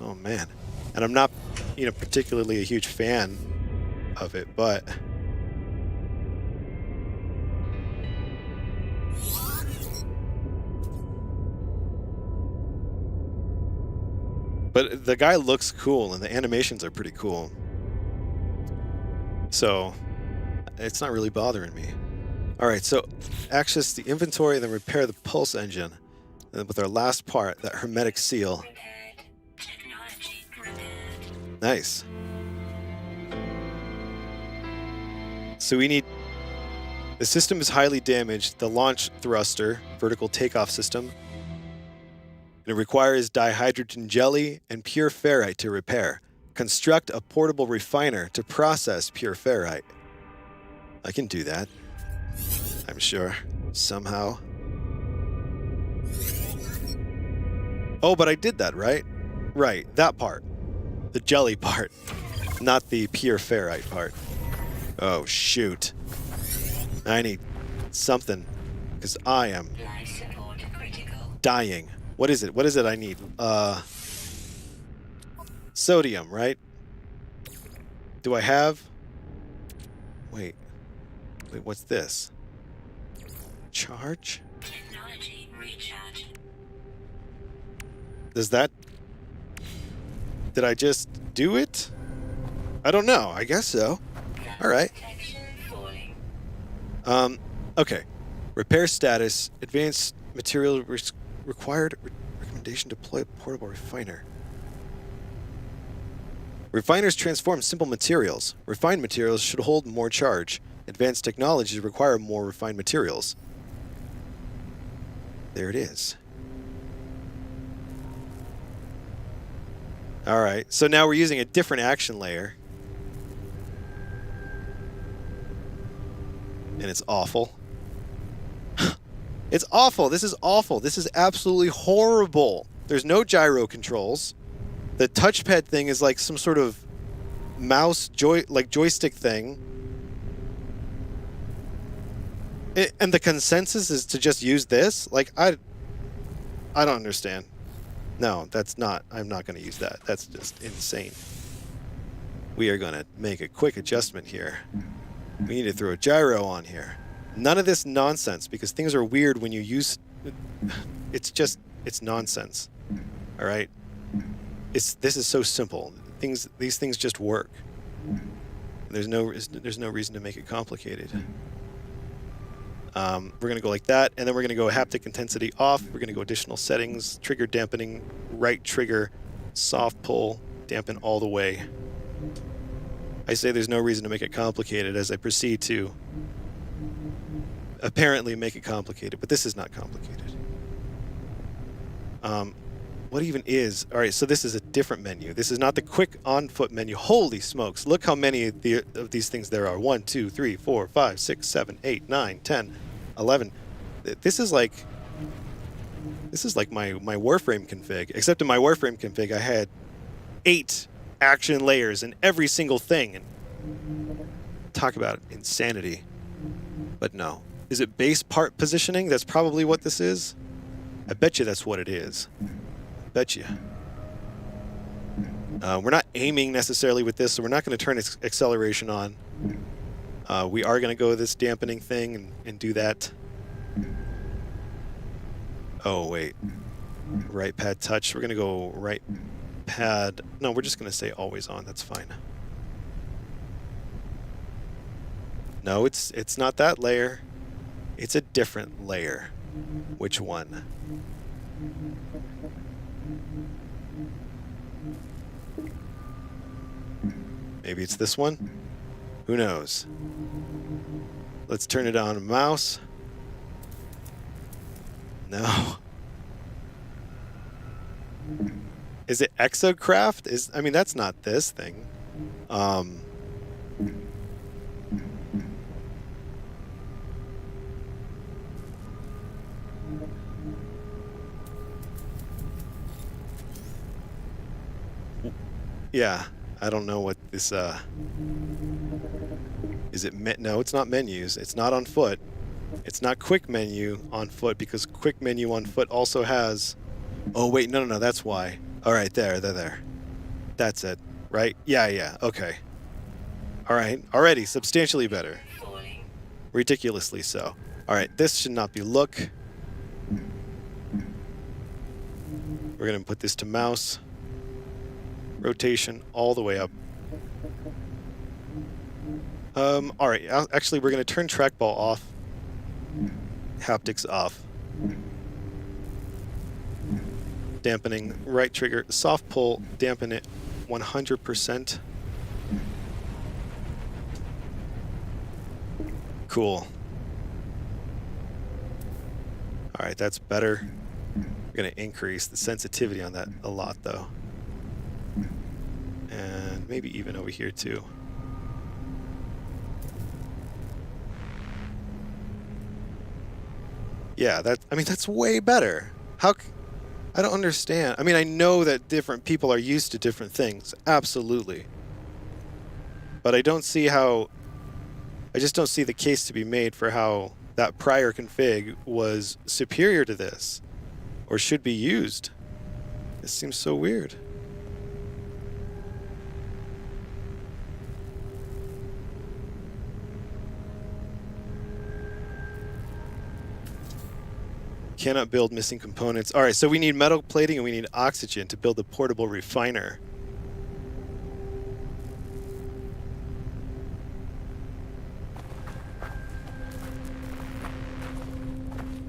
Oh man. And I'm not, particularly a huge fan of it, but the guy looks cool and the animations are pretty cool. So it's not really bothering me. All right, so access the inventory and then repair the pulse engine. And with our last part, that hermetic seal. Repaired. Technology repaired. Nice. So we need... The system is highly damaged. The launch thruster, vertical takeoff system. And it requires dihydrogen jelly and pure ferrite to repair. Construct a portable refiner to process pure ferrite. I can do that. I'm sure. Somehow. Oh, but I did that, right? Right, that part. The jelly part. Not the pure ferrite part. Oh, shoot. I need something. Because I am Life support critical. dying. What is it? What is it I need? Sodium, right? Do I have... Wait, what's this? Charge? Technology recharge. Does that... Did I just do it? I don't know. I guess so. All right. Protection falling. Okay. Repair status. Advanced material required. Recommendation to deploy a portable refiner. Refiners transform simple materials. Refined materials should hold more charge. Advanced technologies require more refined materials. There it is. All right, so now we're using a different action layer. And it's awful. It's awful. This is awful. This is absolutely horrible. There's no gyro controls. The touchpad thing is like some sort of mouse joystick thing. And the consensus is to just use this? Like, I don't understand. No, that's not. I'm not going to use that. That's just insane. We are going to make a quick adjustment here. We need to throw a gyro on here. None of this nonsense, because things are weird when you use... It's nonsense. All right? This is so simple. These things just work. There's no reason to make it complicated. We're going to go like that, and then we're going to go haptic intensity off. We're going to go additional settings, trigger dampening, right trigger, soft pull, dampen all the way. I say there's no reason to make it complicated as I proceed to apparently make it complicated, but this is not complicated. What even is... All right, so this is a different menu. This is not the quick on-foot menu. Holy smokes, look how many of these things there are. 1, 2, 3, 4, 5, 6, 7, 8, 9, 10, 11. This is like my Warframe config, except in my Warframe config I had 8 action layers in every single thing. And talk about insanity. But no. Is it base part positioning? That's probably what this is. I bet you that's what it is. Bet you. We're not aiming necessarily with this, so we're not going to turn acceleration on. We are going to go with this dampening thing and do that. Oh, wait. Right pad touch. We're going to go right pad. No, we're just going to say always on. That's fine. No, it's not that layer. It's a different layer. Which one? Maybe it's this one? Who knows? Let's turn it on mouse. No. Is it Exocraft? I mean, that's not this thing. Yeah, I don't know what this, is it, no, it's not menus. It's not on foot. It's not quick menu on foot, because quick menu on foot also has, oh wait, no, that's why. All right, there. That's it, right? Yeah, okay. All right, already substantially better. Falling. Ridiculously so. All right, this should not be look. We're gonna put this to mouse. Rotation all the way up. All right, actually we're gonna turn trackball off. Haptics off. Dampening, right trigger, soft pull, dampen it 100%. Cool. All right, that's better. We're gonna increase the sensitivity on that a lot though. And maybe even over here too. Yeah, that's way better. I don't understand. I mean, I know that different people are used to different things. Absolutely. But I just don't see the case to be made for how that prior config was superior to this, or should be used. This seems so weird. Cannot build missing components. All right, so we need metal plating and we need oxygen to build a portable refiner.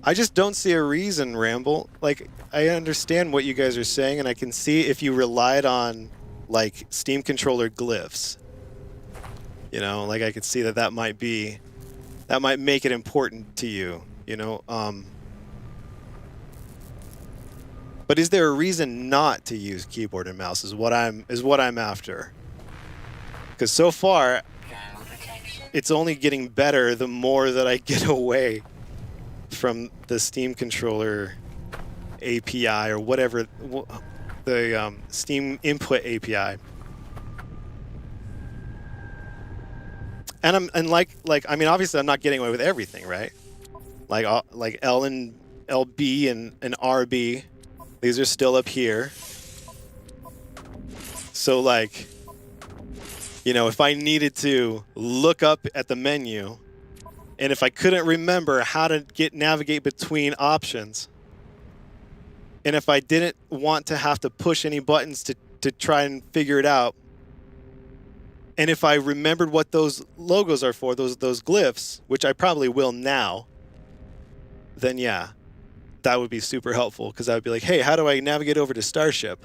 I just don't see a reason, Ramble. Like, I understand what you guys are saying, and I can see if you relied on, like, Steam controller glyphs. You know, like, I could see that might make it important to you, you know? But is there a reason not to use keyboard and mouse is what I'm after. Because so far, Thermal protection. it's only getting better the more that I get away from the Steam controller API or whatever, the Steam input API. And I mean, obviously I'm not getting away with everything, right? Like L and LB and RB, these are still up here. So like, you know, if I needed to look up at the menu, and if I couldn't remember how to navigate between options, and if I didn't want to have to push any buttons to try and figure it out, and if I remembered what those logos are for, those glyphs, which I probably will now, then yeah, that would be super helpful, because I would be like, hey, how do I navigate over to Starship?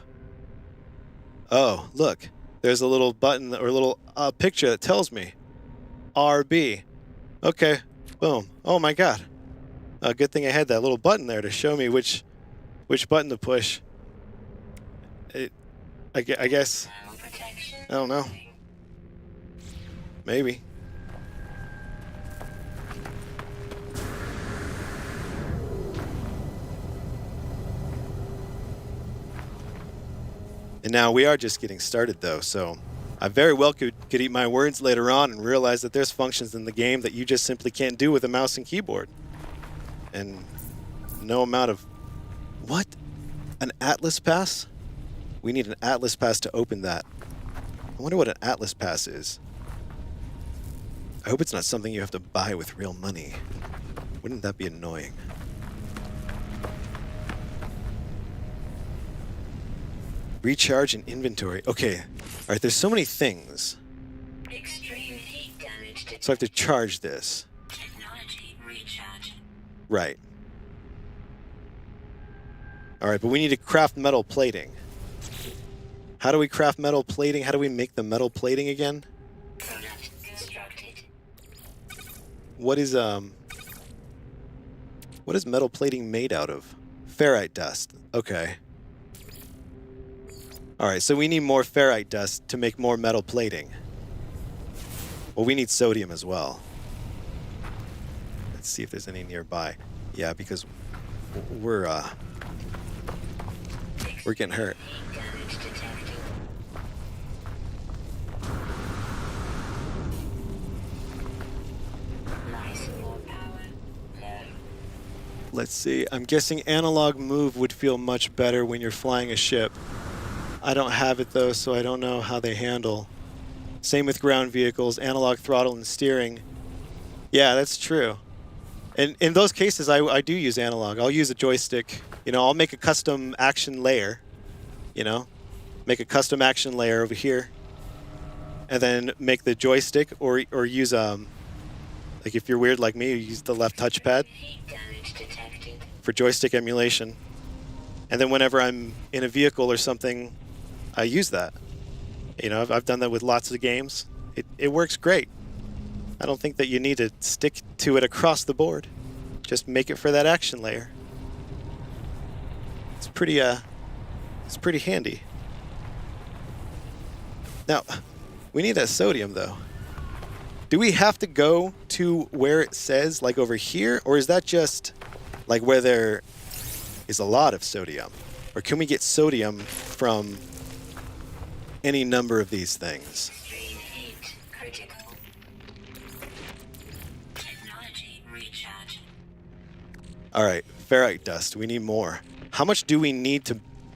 Oh, look, there's a little button or a little picture that tells me RB. Okay, boom. Oh my God. Good thing I had that little button there to show me which button to push. I guess, Thermal protection. I don't know. Maybe. And now we are just getting started though, so I very well could eat my words later on and realize that there's functions in the game that you just simply can't do with a mouse and keyboard. And no amount of... What? An Atlas Pass? We need an Atlas Pass to open that. I wonder what an Atlas Pass is. I hope it's not something you have to buy with real money. Wouldn't that be annoying? Recharge and inventory. Okay. All right, there's so many things. Extreme heat damage detected. So I have to charge this. Technology recharge. Right. All right, but we need to craft metal plating. How do we craft metal plating? How do we make the metal plating again? Product constructed. What is metal plating made out of? Ferrite dust. Okay. All right, so we need more ferrite dust to make more metal plating. Well, we need sodium as well. Let's see if there's any nearby. Yeah, because we're getting hurt. Heat damage detected. Nice more power. Low. Let's see. I'm guessing analog move would feel much better when you're flying a ship. I don't have it though, so I don't know how they handle. Same with ground vehicles, analog throttle and steering. Yeah, that's true. And in those cases, I do use analog. I'll use a joystick. You know, I'll make a custom action layer. You know, make a custom action layer over here, and then make the joystick, or use like if you're weird like me, you use the left touchpad Heat damage detected. for joystick emulation. And then whenever I'm in a vehicle or something, I use that. You know, I've done that with lots of games. It works great. I don't think that you need to stick to it across the board. Just make it for that action layer. It's pretty handy. Now, we need that sodium though. Do we have to go to where it says, like over here, or is that just like where there is a lot of sodium? Or can we get sodium from any number of these things? Extreme heat critical. Technology recharge. All right, ferrite dust. We need more. How much do we need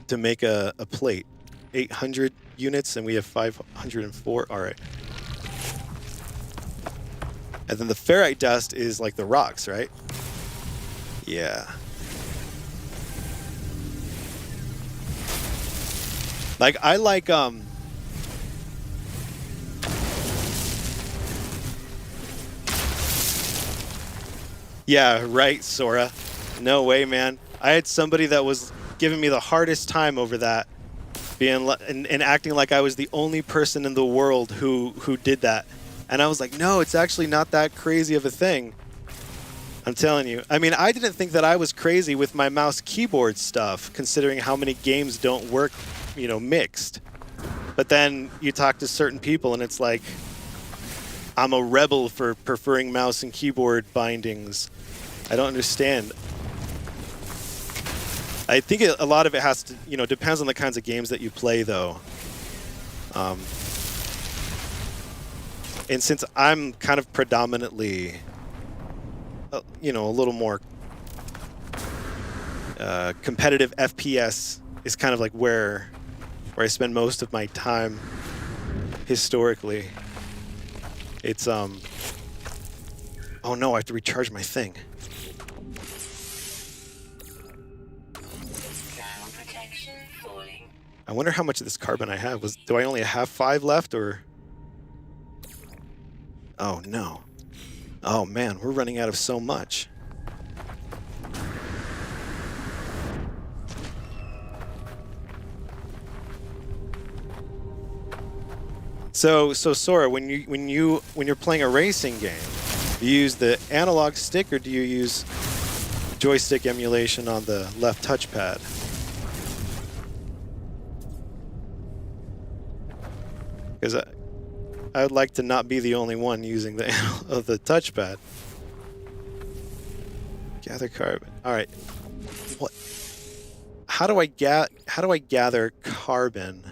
to make a plate? 800 units, and we have 504. All right. And then the ferrite dust is like the rocks, right? Yeah. Like I like Yeah, right, Sora. No way, man. I had somebody that was giving me the hardest time over that, and acting like I was the only person in the world who did that. And I was like, no, it's actually not that crazy of a thing. I'm telling you. I mean, I didn't think that I was crazy with my mouse keyboard stuff, considering how many games don't work, you know, mixed. But then you talk to certain people and it's like, I'm a rebel for preferring mouse and keyboard bindings. I don't understand. I think a lot of it has to, you know, depends on the kinds of games that you play, though. And since I'm kind of predominantly, you know, a little more competitive, FPS is kind of like where I spend most of my time historically. It's oh no, I have to recharge my thing. Ground protection falling. I wonder how much of this carbon I have. Do I only have 5 left, or? Oh no. Oh man, we're running out of so much. So Sora, when you're playing a racing game, do you use the analog stick or do you use joystick emulation on the left touchpad? Because I would like to not be the only one using the touchpad. Gather carbon. All right. What? How do I gather carbon?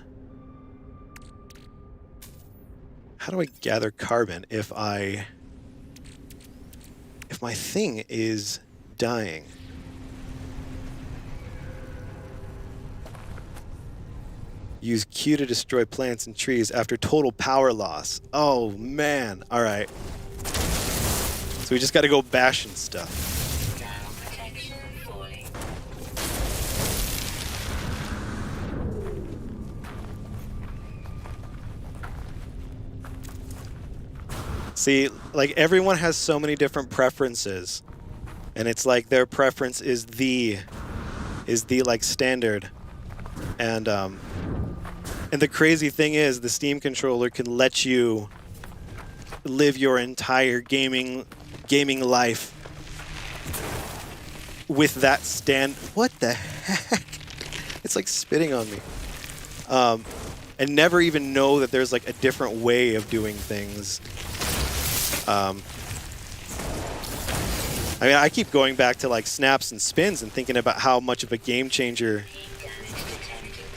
How do I gather carbon if my thing is dying? Use Q to destroy plants and trees after total power loss. Oh man. All right. So we just got to go bashing stuff. Ground protection falling. See, like everyone has so many different preferences, and it's like their preference is the like standard, and the crazy thing is the Steam controller can let you live your entire gaming life with that stand. What the heck? It's like spitting on me. And never even know that there's like a different way of doing things. I mean, I keep going back to like snaps and spins and thinking about how much of a game changer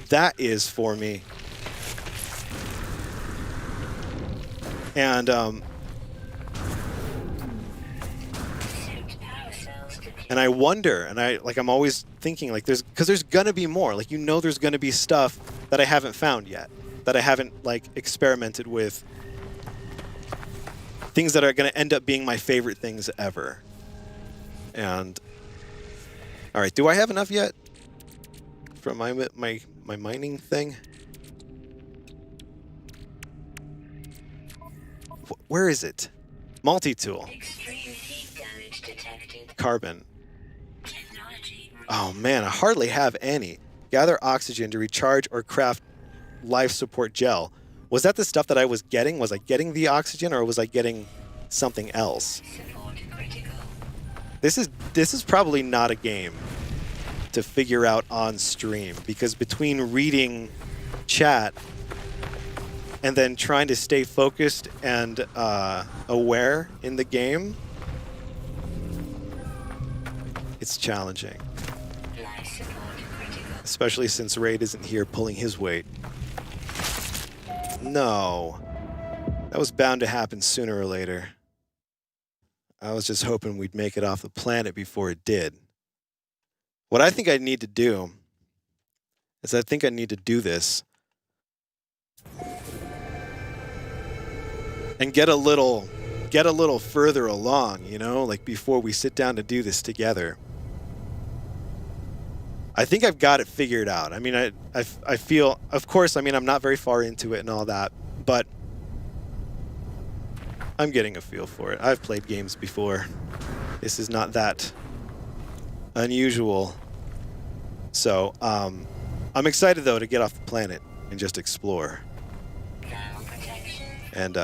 that is for me. And I wonder, and I'm always thinking like there's gonna be more. Like, you know, there's gonna be stuff that I haven't found yet, that I haven't like experimented with. Things that are gonna end up being my favorite things ever. And all right, do I have enough yet for my mining thing? Where is it? Multi-tool. Extreme heat damage detected. Carbon. Technology. Oh man, I hardly have any. Gather oxygen to recharge or craft life support gel. Was that the stuff that I was getting? Was I getting the oxygen or was I getting something else? Support critical. This is probably not a game to figure out on stream, because between reading chat and then trying to stay focused and aware in the game, it's challenging. Life support critical. Especially since Raid isn't here pulling his weight. No. That was bound to happen sooner or later. I was just hoping we'd make it off the planet before it did. What I think I need to do is I think I need to do this and get a little further along, you know, like before we sit down to do this together. I think I've got it figured out. I mean, I feel, of course, I mean, I'm not very far into it and all that, but I'm getting a feel for it. I've played games before. This is not that unusual. So, I'm excited though to get off the planet and just explore. Ground protection. And,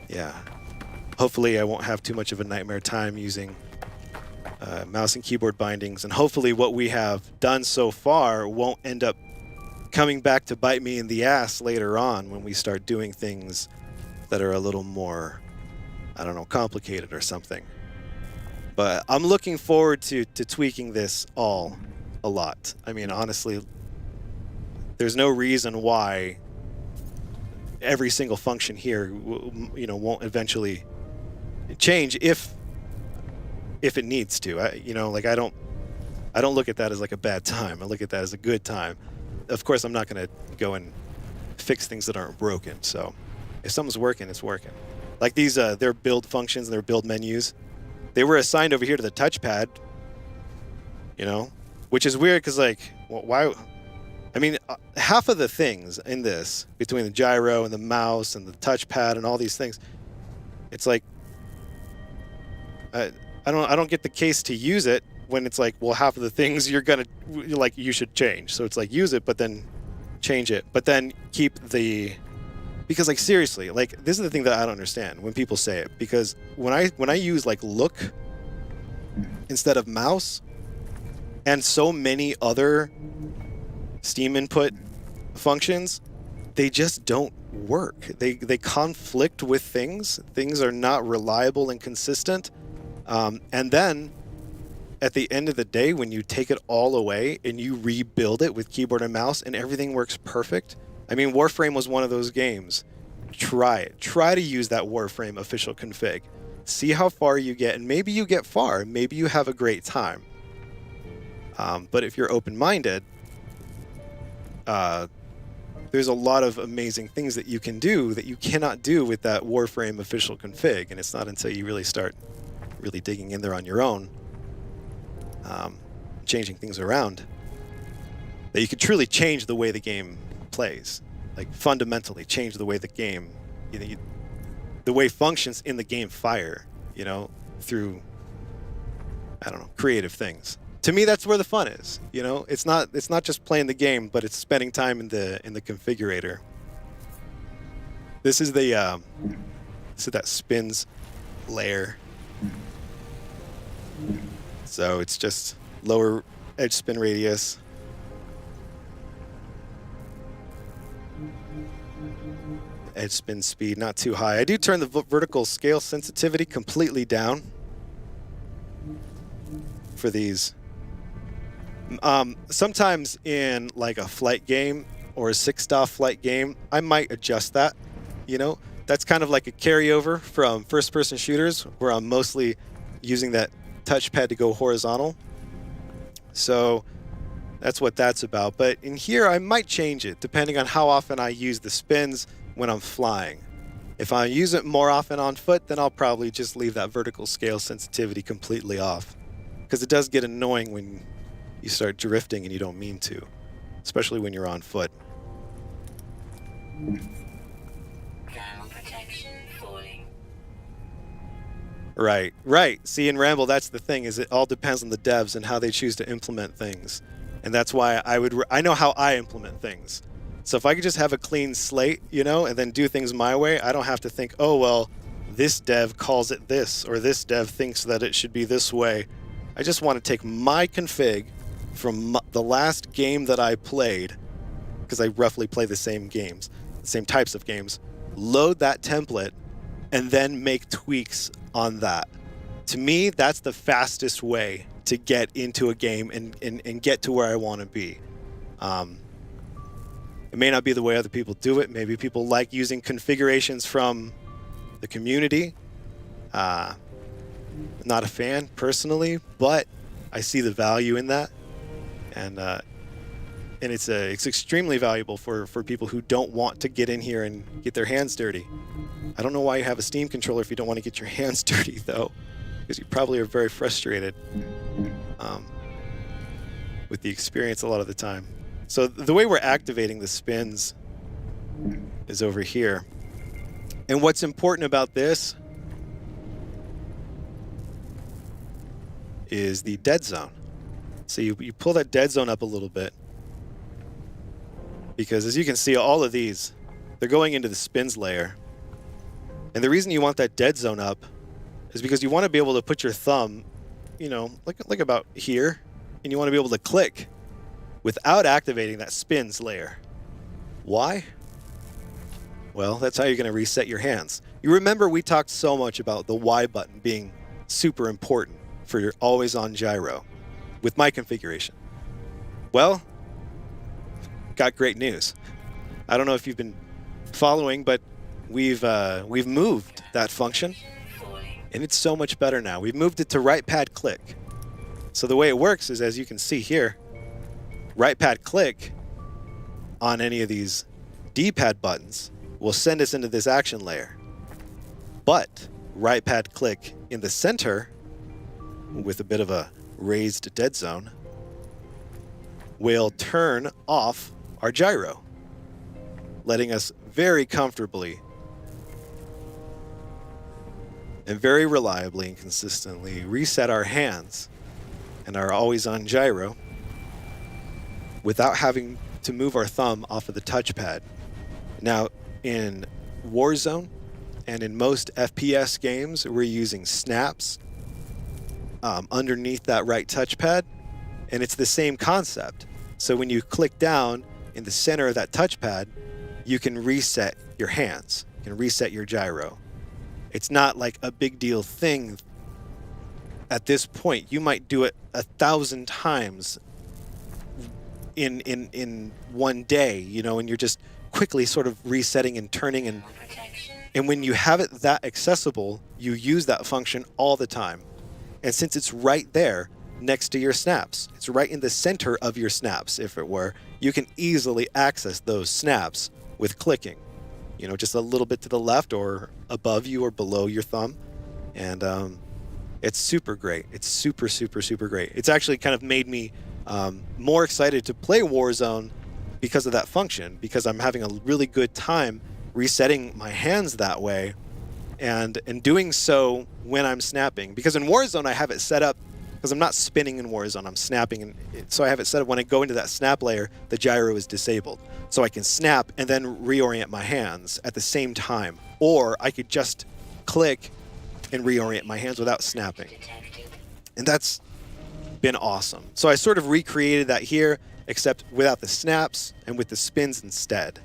yeah. Hopefully I won't have too much of a nightmare time using mouse and keyboard bindings, and hopefully what we have done so far won't end up coming back to bite me in the ass later on when we start doing things that are a little more, I don't know, complicated or something. But I'm looking forward to tweaking this all a lot. I mean, honestly, there's no reason why every single function here, won't eventually change if it needs to. I don't look at that as like a bad time. I look at that as a good time. Of course, I'm not going to go and fix things that aren't broken. So if something's working, it's working. Like these, their build functions and their build menus, they were assigned over here to the touchpad, which is weird because, like, why? I mean, half of the things in this, between the gyro and the mouse and the touchpad and all these things, it's like, I don't get the case to use it when it's like, well, half of the things you should change. So it's like, use it, but then change it, but then keep because, like, seriously, like, this is the thing that I don't understand when people say it, because when I use like look instead of mouse and so many other Steam input functions, they just don't work. They conflict with things. Things are not reliable and consistent. And then at the end of the day, when you take it all away and you rebuild it with keyboard and mouse and everything works perfect. I mean, Warframe was one of those games. Try it. Try to use that Warframe official config. See how far you get, and maybe you get far. Maybe you have a great time. But if you're open-minded, there's a lot of amazing things that you can do that you cannot do with that Warframe official config, and it's not until you really start really digging in there on your own, changing things around, that you can truly change the way the game plays, like fundamentally change the way the game, the way functions in the game fire, through, I don't know, creative things. To me, that's where the fun is. It's not just playing the game, but it's spending time in the configurator. This is that spins layer. So it's just lower edge spin radius. Edge spin speed, not too high. I do turn the vertical scale sensitivity completely down for these. Sometimes in like a flight game or a 6-star flight game, I might adjust that. That's kind of like a carryover from first-person shooters where I'm mostly using that touchpad to go horizontal. So that's what that's about. But in here, I might change it depending on how often I use the spins when I'm flying. If I use it more often on foot, then I'll probably just leave that vertical scale sensitivity completely off, because it does get annoying when you start drifting and you don't mean to, especially when you're on foot. Thermal protection falling. Right. See, in Ramble, that's the thing, is it all depends on the devs and how they choose to implement things. And that's why I know how I implement things. So if I could just have a clean slate, and then do things my way, I don't have to think, oh, well, this dev calls it this, or this dev thinks that it should be this way. I just want to take my config from the last game that I played, because I roughly play the same games, the same types of games, load that template, and then make tweaks on that. To me, that's the fastest way to get into a game and get to where I want to be. It may not be the way other people do it. Maybe people like using configurations from the community. Not a fan personally, but I see the value in that, and it's extremely valuable for people who don't want to get in here and get their hands dirty. I don't know why you have a Steam controller if you don't want to get your hands dirty, though, because you probably are very frustrated with the experience a lot of the time. So the way we're activating the spins is over here. And what's important about this is the dead zone. So you pull that dead zone up a little bit, because as you can see, all of these, they're going into the spins layer. And the reason you want that dead zone up is because you want to be able to put your thumb like about here, and you want to be able to click without activating that spins layer. Why? Well, that's how you're going to reset your hands. You remember we talked so much about the Y button being super important for your always-on gyro with my configuration. Well, got great news. I don't know if you've been following, but we've moved that function, and it's so much better now. We've moved it to right pad click. So the way it works is, as you can see here, right pad click on any of these D-pad buttons will send us into this action layer. But right pad click in the center with a bit of a raised dead zone will turn off our gyro, letting us very comfortably and very reliably and consistently reset our hands and our always-on gyro without having to move our thumb off of the touchpad. Now, in Warzone and in most FPS games, we're using snaps underneath that right touchpad, and it's the same concept. So when you click down in the center of that touchpad, you can reset your hands, you can reset your gyro. It's not like a big deal thing at this point. You might do it 1,000 times in one day, and you're just quickly sort of resetting and turning, and when you have it that accessible, you use that function all the time. And since it's right there next to your snaps, it's right in the center of your snaps, if it were, you can easily access those snaps with clicking, just a little bit to the left or above you or below your thumb. And it's super great. It's super, super, super great. It's actually kind of made me more excited to play Warzone because of that function, because I'm having a really good time resetting my hands that way and doing so when I'm snapping. Because in Warzone, I have it set up, because I'm not spinning in Warzone, I'm snapping. And so I have it set up when I go into that snap layer, the gyro is disabled. So I can snap and then reorient my hands at the same time. Or I could just click and reorient my hands without snapping. And that's been awesome. So I sort of recreated that here, except without the snaps and with the spins instead.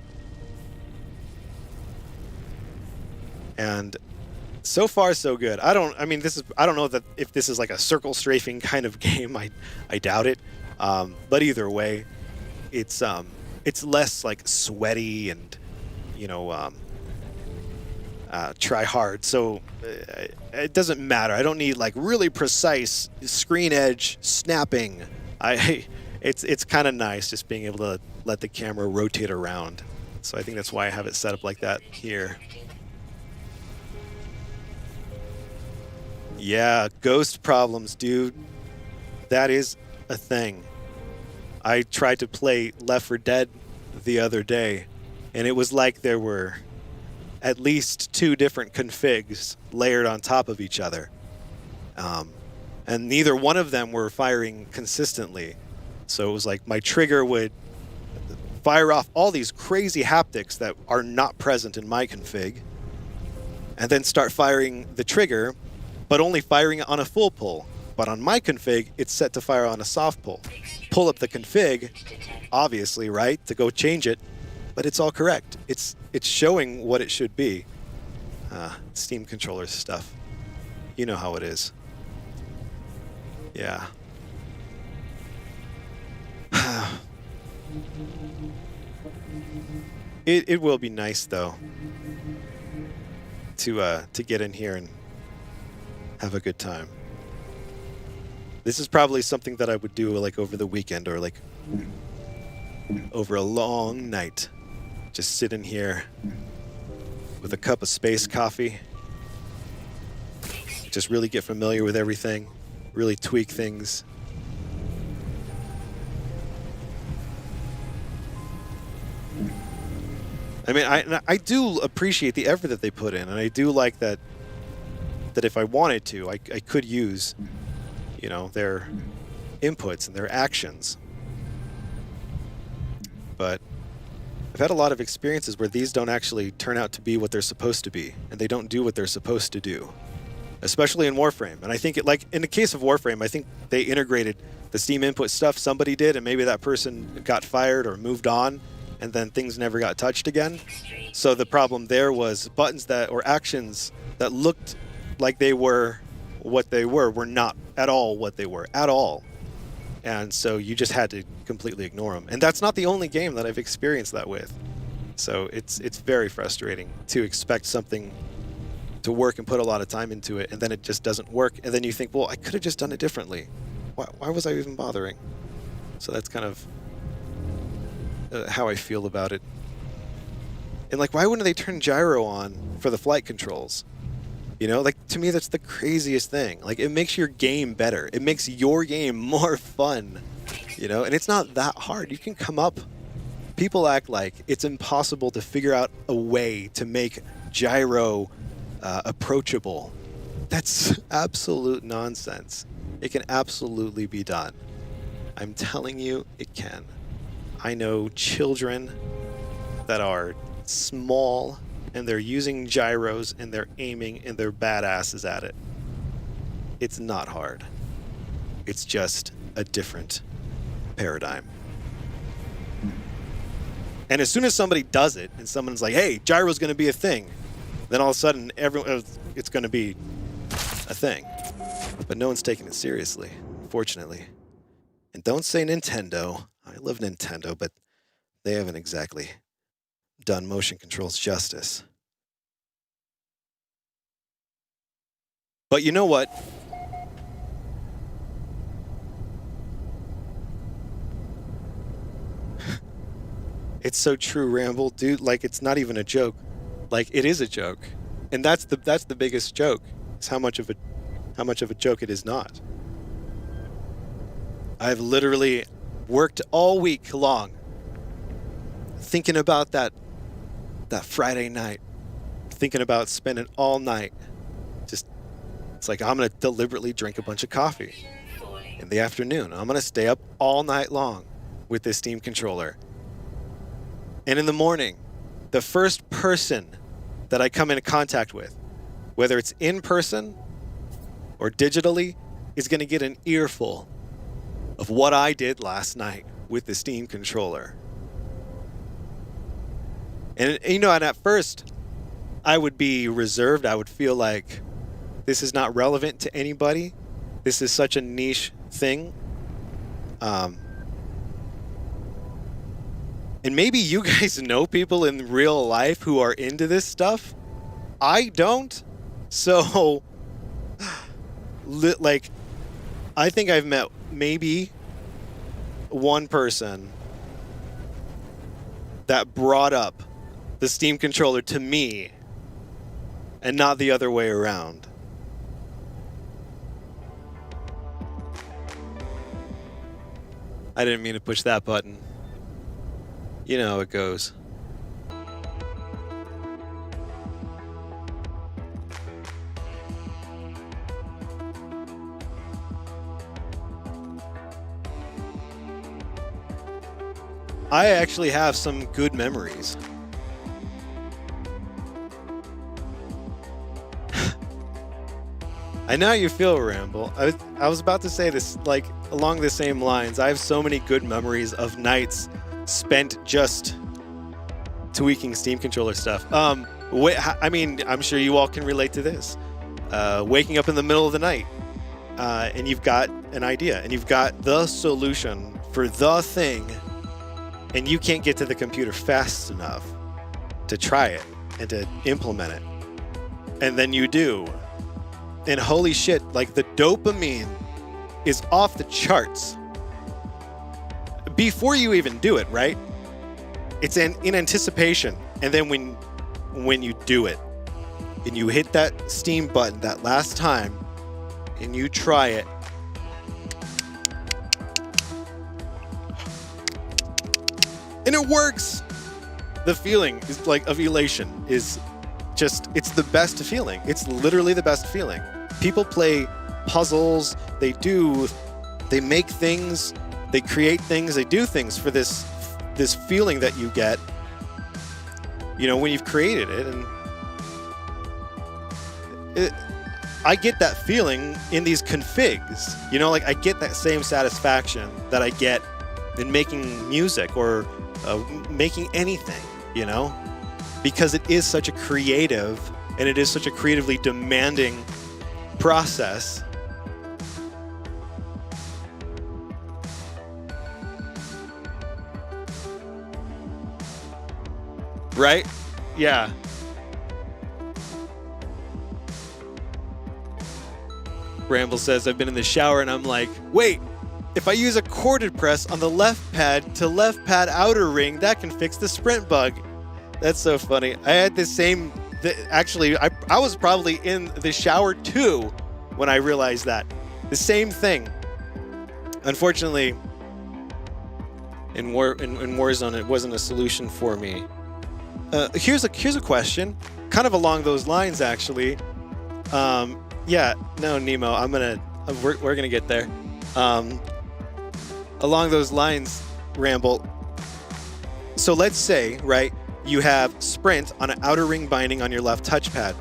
And so far so good. I don't know that if this is like a circle strafing kind of game. I doubt it. But either way, it's less like sweaty and try hard. So it doesn't matter. I don't need like really precise screen edge snapping. It's kind of nice just being able to let the camera rotate around. So I think that's why I have it set up like that here. Yeah, ghost problems, dude. That is a thing. I tried to play Left 4 Dead the other day, and it was like there were at least 2 different configs layered on top of each other. And neither one of them were firing consistently. So it was like my trigger would fire off all these crazy haptics that are not present in my config, and then start firing the trigger, but only firing it on a full pull. But on my config, it's set to fire on a soft pull. Pull up the config, obviously, right, to go change it, but it's all correct. It's showing what it should be. Steam controller stuff. You know how it is. Yeah. It will be nice though to get in here and have a good time. This is probably something that I would do like over the weekend or like over a long night. Just sit in here with a cup of space coffee. Just really get familiar with everything. Really tweak things. I mean, I do appreciate the effort that they put in, and I do like that if I wanted to, I could use, their inputs and their actions. But I've had a lot of experiences where these don't actually turn out to be what they're supposed to be, and they don't do what they're supposed to do. especially in Warframe. And I think like in the case of Warframe, I think they integrated the Steam input stuff somebody did, and maybe that person got fired or moved on, and then things never got touched again. So the problem there was buttons that, or actions that looked like they were what they were not at all what they were at all. And so you just had to completely ignore them. And that's not the only game that I've experienced that with. So it's very frustrating to expect something to work and put a lot of time into it, and then it just doesn't work. And then you think, well, I could have just done it differently. Why was I even bothering? So that's kind of how I feel about it. And like, why wouldn't they turn gyro on for the flight controls? You know, like, to me, that's the craziest thing. Like, it makes your game better. It makes your game more fun, you know? And it's not that hard. You can come up... People act like it's impossible to figure out a way to make gyro approachable. That's absolute nonsense. It can absolutely be done. I'm telling you, it can. I know children that are small, and they're using gyros, and they're aiming, and they're badasses at it. It's not hard. It's just a different paradigm. And as soon as somebody does it, and someone's like, hey, gyro's going to be a thing, then all of a sudden, it's going to be a thing. But no one's taking it seriously, unfortunately. And don't say Nintendo. I love Nintendo, but they haven't exactly done motion controls justice. But you know what? It's so true, Ramble, dude. Like, it's not even a joke. Like, it is a joke, and that's the biggest joke. Is how much of a joke it is not. I've literally worked all week long thinking about that Friday night, thinking about spending all night. Just, it's like, I'm gonna deliberately drink a bunch of coffee in the afternoon. I'm gonna stay up all night long with this Steam controller. And in the morning, the first person that I come into contact with, whether it's in person or digitally, is going to get an earful of what I did last night with the Steam controller. And, you know, and at first, I would be reserved. I would feel like this is not relevant to anybody. This is such a niche thing. And maybe you guys know people in real life who are into this stuff. I don't. So, like, I think I've met maybe one person that brought up the Steam controller to me and not the other way around. I didn't mean to push that button. You know how it goes. I actually have some good memories. I know how you feel, Ramble. I was about to say this, like, along the same lines. I have so many good memories of nights spent just tweaking Steam controller stuff. I mean, I'm sure you all can relate to this. Waking up in the middle of the night, and you've got an idea, and you've got the solution for the thing, and you can't get to the computer fast enough to try it and to implement it. And then you do. And holy shit, like, the dopamine is off the charts. Before you even do it, right? It's in anticipation. And then when you do it, and you hit that Steam button that last time, and you try it, and it works! The feeling is like of elation is just, it's the best feeling. It's literally the best feeling. People play puzzles, they make things, they create things, they do things for this feeling that you get, you know, when you've created it. And I get that feeling in these configs. You know, like I get that same satisfaction that I get in making music or making anything, you know, because it is such a creative and it is such a creatively demanding process. Right? Yeah. Bramble says, I've been in the shower and I'm like, wait, if I use a corded press on the left pad to left pad outer ring, that can fix the sprint bug. That's so funny. I had the same, actually, I was probably in the shower too when I realized that. The same thing. Unfortunately, in Warzone, it wasn't a solution for me. Here's a question, kind of along those lines, actually. Yeah, no, Nemo, we're gonna get there. Along those lines, Ramble. So let's say, right, you have sprint on an outer ring binding on your left touchpad.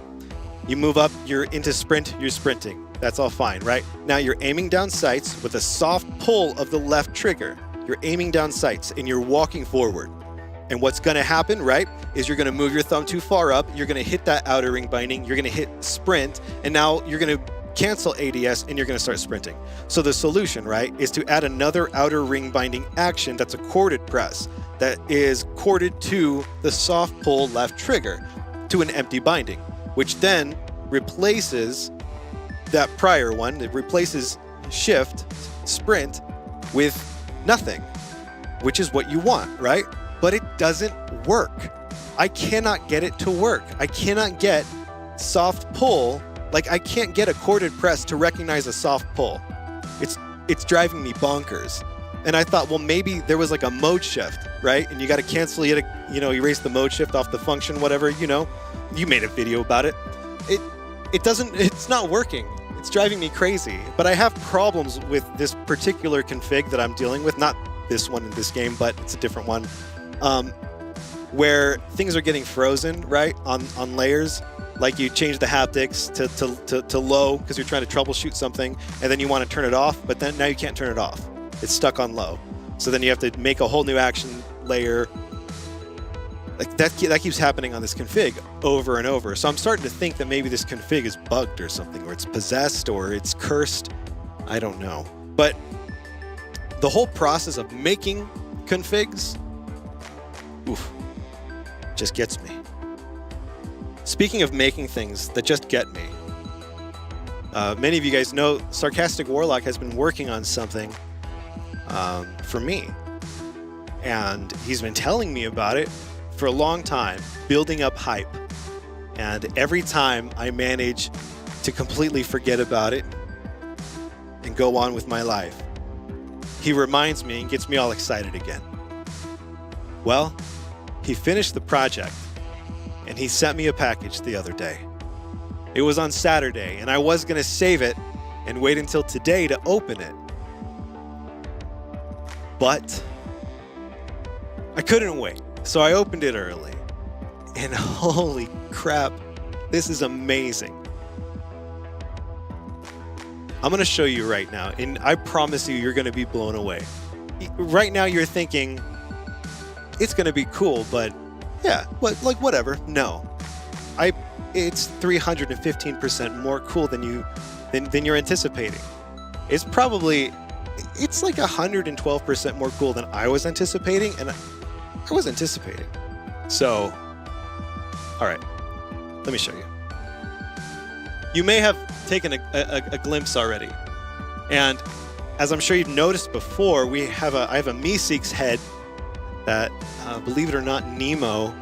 You move up, you're into sprint, you're sprinting. That's all fine, right? Now you're aiming down sights with a soft pull of the left trigger. You're aiming down sights and you're walking forward. And what's gonna happen, right, is you're gonna move your thumb too far up, you're gonna hit that outer ring binding, you're gonna hit sprint, and now you're gonna cancel ADS and you're gonna start sprinting. So the solution, right, is to add another outer ring binding action that's a corded press that is corded to the soft pull left trigger to an empty binding, which then replaces that prior one. It replaces shift, sprint with nothing, which is what you want, right? But it doesn't work. I cannot get it to work. I cannot get soft pull. Like I can't get a corded press to recognize a soft pull. It's driving me bonkers. And I thought, well, maybe there was like a mode shift, right? And you got to cancel it, erase the mode shift off the function, whatever, you made a video about it. It's not working. It's driving me crazy. But I have problems with this particular config that I'm dealing with, not this one in this game, but it's a different one, where things are getting frozen, right, on layers. Like you change the haptics to low because you're trying to troubleshoot something, and then you want to turn it off, but then now you can't turn it off. It's stuck on low. So then you have to make a whole new action layer. Like that keeps happening on this config over and over. So I'm starting to think that maybe this config is bugged or something, or it's possessed, or it's cursed. I don't know. But the whole process of making configs, just gets me. Speaking of making things that just get me, many of you guys know Sarcastic Warlock has been working on something for me. And he's been telling me about it for a long time, building up hype. And every time I manage to completely forget about it and go on with my life, he reminds me and gets me all excited again. Well, he finished the project and he sent me a package the other day. It was on Saturday and I was gonna save it and wait until today to open it. But I couldn't wait, so I opened it early. And holy crap, this is amazing. I'm gonna show you right now, and I promise you're gonna be blown away. Right now you're thinking, it's gonna be cool, but yeah, whatever. No, it's 315% more cool than you're anticipating. It's like 112% more cool than I was anticipating, and I was anticipating. So, all right, let me show you. You may have taken a glimpse already, and as I'm sure you've noticed before, I have a Meeseeks head that, believe it or not, Nemo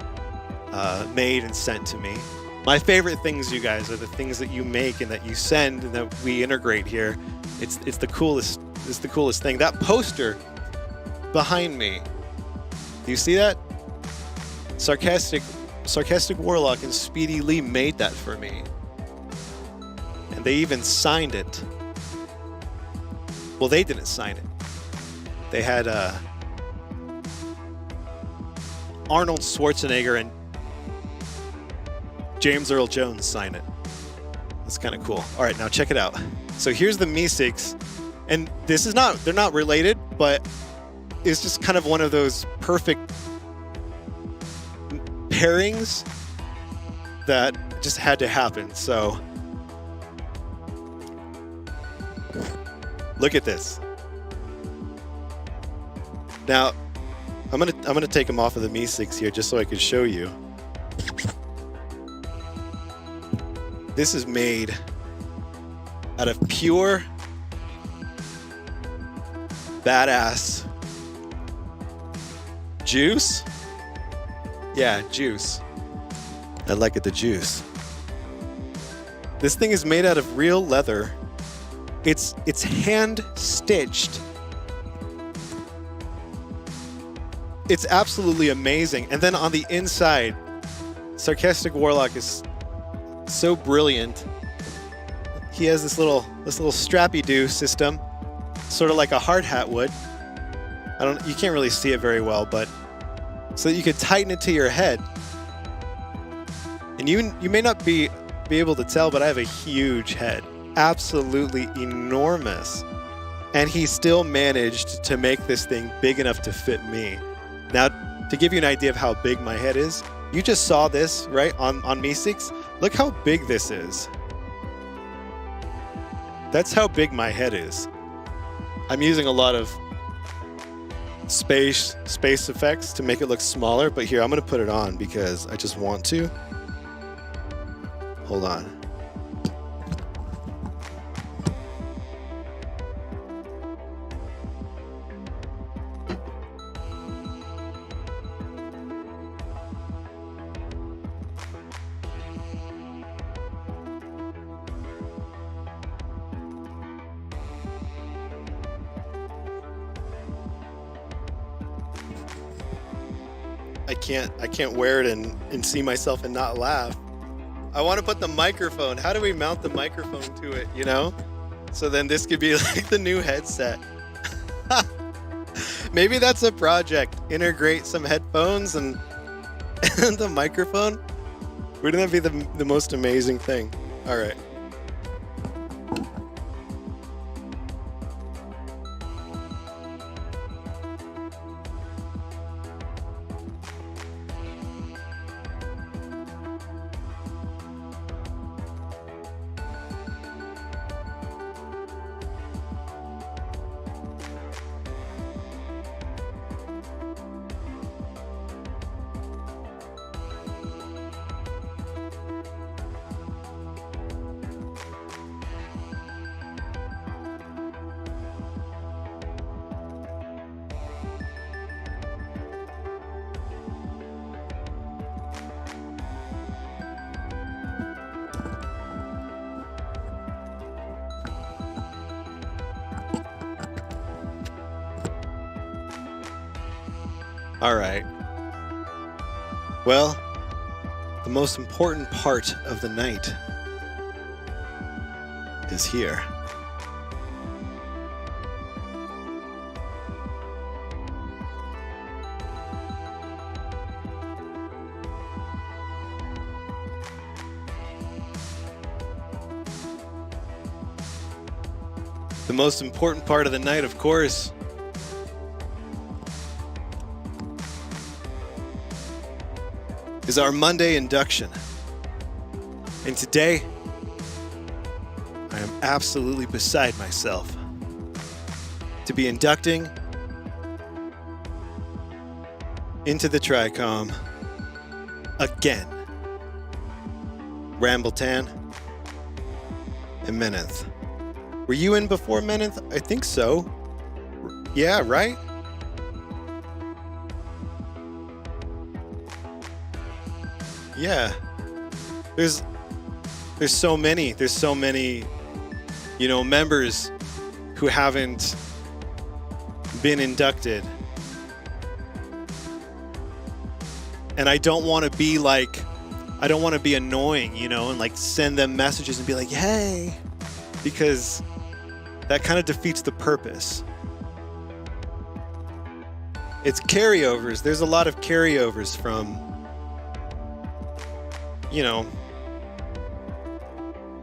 made and sent to me. My favorite things, you guys, are the things that you make and that you send and that we integrate here. It's the coolest. It's the coolest thing. That poster behind me. Do you see that? Sarcastic Warlock and Speedy Lee made that for me. And they even signed it. Well, they didn't sign it. They had Arnold Schwarzenegger and James Earl Jones sign it. That's kind of cool. All right, now check it out. So here's the Mi-6, and this is not, they're not related, but it's just kind of one of those perfect pairings that just had to happen. So look at this. Now, I'm gonna take them off of the Mi-6 here just so I can show you. This is made out of pure badass juice. Yeah, juice. I like it, the juice. This thing is made out of real leather. It's hand stitched. It's absolutely amazing. And then on the inside, Sarcastic Warlock is so brilliant. He has this little strappy-do system, sort of like a hard hat would. You can't really see it very well, but so that you could tighten it to your head. And you may not be able to tell, but I have a huge head, absolutely enormous. And he still managed to make this thing big enough to fit me. Now, to give you an idea of how big my head is, you just saw this, right, on Mi-6. Look how big this is. That's how big my head is. I'm using a lot of space effects to make it look smaller, but here, I'm going to put it on because I just want to. Hold on. I can't wear it and see myself and not laugh. I want to put the microphone. How do we mount the microphone to it, you know? So then this could be like the new headset. Maybe that's a project. Integrate some headphones and the microphone. Wouldn't that be the most amazing thing? All right. All right. Well, the most important part of the night is here. The most important part of the night, of course, is our Monday induction. And today, I am absolutely beside myself to be inducting into the TRICOM again. Rambletown and Meneth. Were you in before Meneth? I think so. Yeah, right? Yeah. There's so many, members who haven't been inducted. And I don't want to be annoying, and like send them messages and be like, hey, because that kind of defeats the purpose. It's carryovers. There's a lot of carryovers from,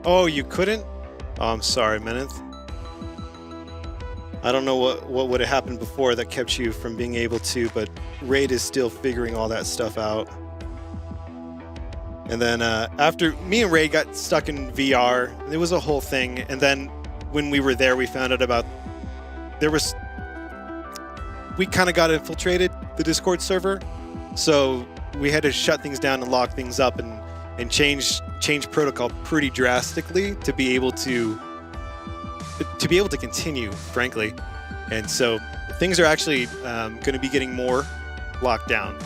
Oh, you couldn't? Oh, I'm sorry, Meneth. I don't know what would have happened before that kept you from being able to, but Raid is still figuring all that stuff out. And then after me and Ray got stuck in VR, it was a whole thing. And then when we were there, we found out about we kind of got infiltrated the Discord server, so we had to shut things down and lock things up and change protocol pretty drastically to be able to continue, frankly. And so things are actually going to be getting more locked down.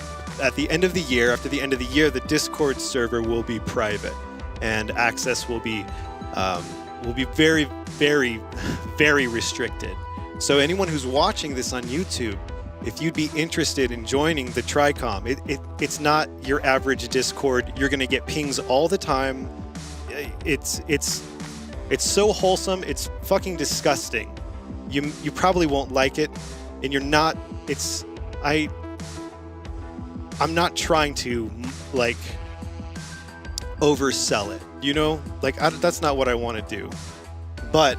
At the end of the year, after the end of the year, the Discord server will be private, and access will be very, very, very restricted. So anyone who's watching this on YouTube, if you'd be interested in joining the TRICOM, it's not your average Discord. You're going to get pings all the time. It's so wholesome. It's fucking disgusting. You probably won't like it, and you're not. I'm not trying to like oversell it. You know, like that's not what I want to do. But.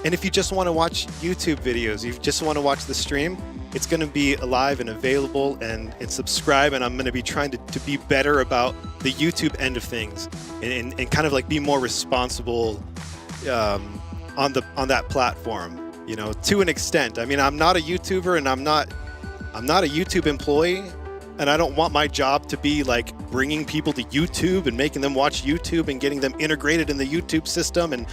And if you just want to watch YouTube videos, you just want to watch the stream, it's going to be alive and available, and subscribe. And I'm going to be trying to be better about the YouTube end of things and kind of like be more responsible on that platform, you know, to an extent. I mean, I'm not a YouTuber, and I'm not a YouTube employee, and I don't want my job to be like bringing people to YouTube and making them watch YouTube and getting them integrated in the YouTube system and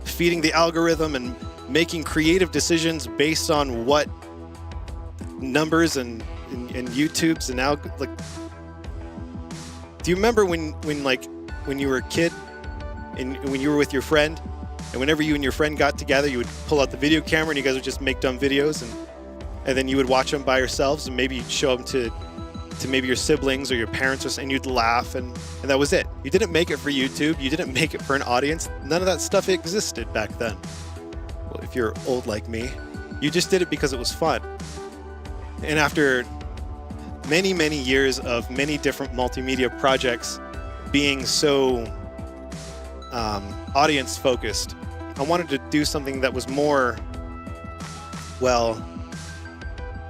feeding the algorithm and making creative decisions based on what numbers and YouTube's and now like. Do you remember when you were a kid and when you were with your friend, and whenever you and your friend got together, you would pull out the video camera and you guys would just make dumb videos, and then you would watch them by yourselves, and maybe you'd show them to maybe your siblings or your parents, and you'd laugh, and that was it. You didn't make it for YouTube. You didn't make it for an audience. None of that stuff existed back then. Well, if you're old like me, you just did it because it was fun. And after many, many years of many different multimedia projects being so audience focused, I wanted to do something that was more, well,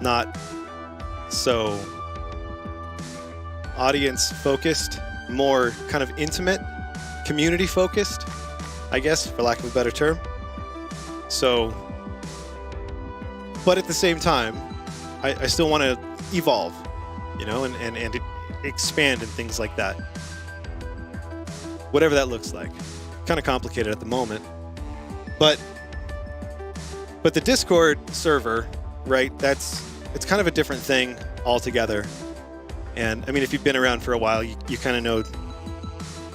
not so audience focused, more kind of intimate, community focused, I guess, for lack of a better term. So, but at the same time, I still want to evolve, you know, and expand and things like that. Whatever that looks like. Kind of complicated at the moment. But the Discord server, right, it's kind of a different thing altogether. And I mean, if you've been around for a while, you kind of know,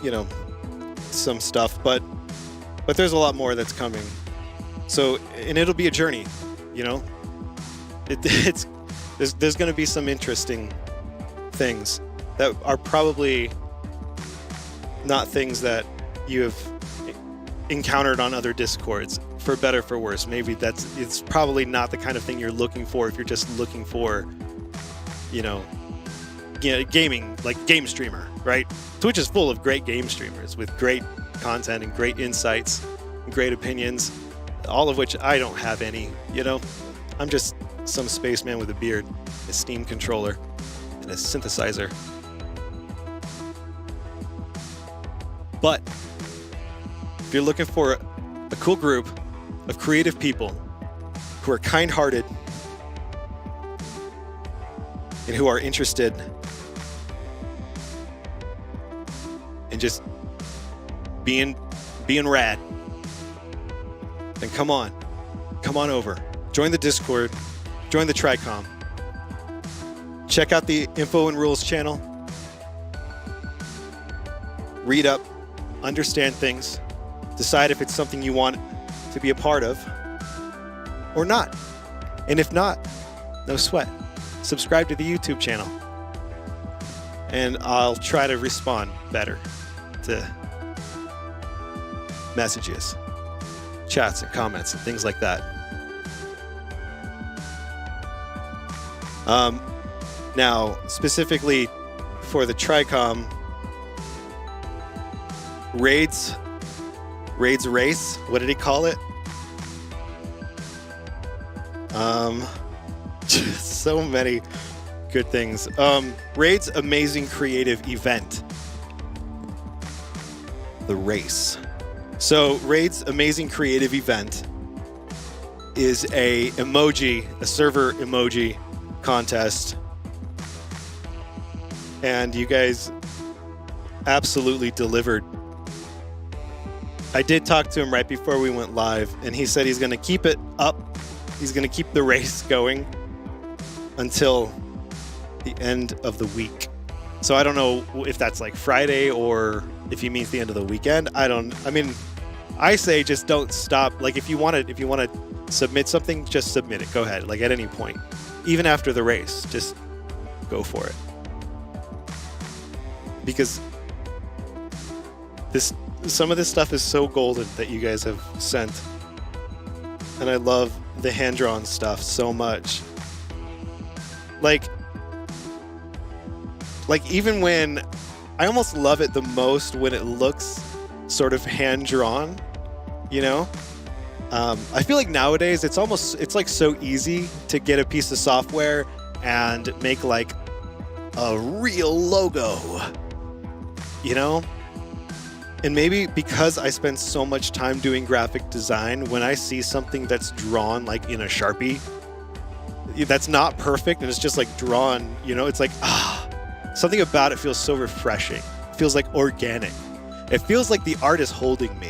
you know, some stuff, but there's a lot more that's coming. So, and it'll be a journey, you know. There's going to be some interesting things that are probably not things that you have encountered on other Discords, for better, for worse. Maybe it's probably not the kind of thing you're looking for if you're just looking for, you know, gaming, like game streamer, right? Twitch is full of great game streamers with great content and great insights and great opinions, all of which I don't have any, you know. I'm just some spaceman with a beard, a Steam controller, and a synthesizer. But if you're looking for a cool group of creative people who are kind-hearted and who are interested in just being rad, then come on over. Join the Discord, join the TRICOM. Check out the Info and Rules channel. Read up, understand things, decide if it's something you want to be a part of or not. And if not, no sweat. Subscribe to the YouTube channel. And I'll try to respond better to messages, chats and comments and things like that. Now, specifically for the TRICOM, Raid's race. What did he call it? So many good things. Raid's amazing creative event. The race. So Raid's amazing creative event is a server emoji contest. And you guys absolutely delivered. I did talk to him right before we went live, and he said he's going to keep it up. He's going to keep the race going until the end of the week. So I don't know if that's like Friday or if he means the end of the weekend. I say just don't stop. Like if you want to submit something, just submit it. Go ahead. Like at any point, even after the race, just go for it. Because some of this stuff is so golden that you guys have sent. And I love the hand-drawn stuff so much. Like even when I almost love it the most when it looks sort of hand-drawn, you know? I feel like nowadays it's like so easy to get a piece of software and make like a real logo, you know? And maybe because I spend so much time doing graphic design, when I see something that's drawn like in a Sharpie, that's not perfect and it's just like drawn, you know, it's like, something about it feels so refreshing. It feels like organic. It feels like the art is holding me.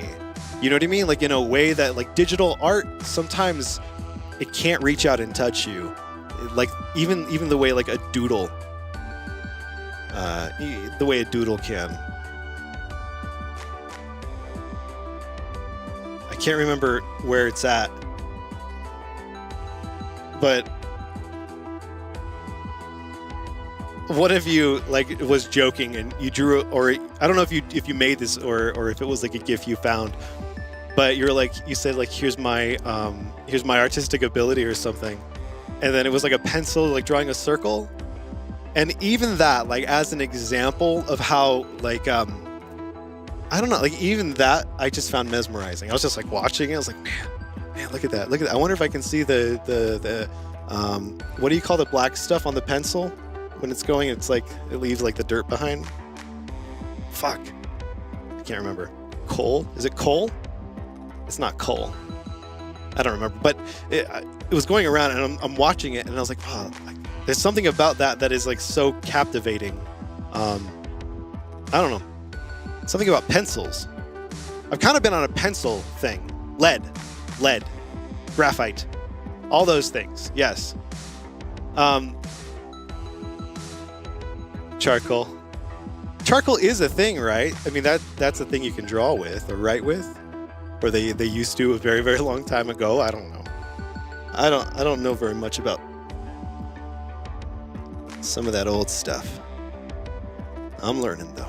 You know what I mean? Like in a way that like digital art, sometimes it can't reach out and touch you. Like even the way like a doodle, the way a doodle can. I can't remember where it's at, but one of you like was joking and you drew, or I don't know if you made this or if it was like a GIF you found, but you said like here's my artistic ability or something, and then it was like a pencil like drawing a circle, and even that like as an example of how like I don't know, like even that I just found mesmerizing. I was just like watching it. I was like, man, look at that. I wonder if I can see the what do you call the black stuff on the pencil when it's going? It's like it leaves like the dirt behind. Fuck, I can't remember. Coal? Is it coal? It's not coal. I don't remember. But it was going around, and I'm watching it, and I was like, oh, there's something about that is like so captivating. I don't know. Something about pencils. I've kind of been on a pencil thing. Lead, graphite, all those things. Yes. Charcoal. Charcoal is a thing, right? I mean, that's a thing you can draw with or write with, or they used to a very, very long time ago. I don't know. I don't know very much about some of that old stuff. I'm learning though.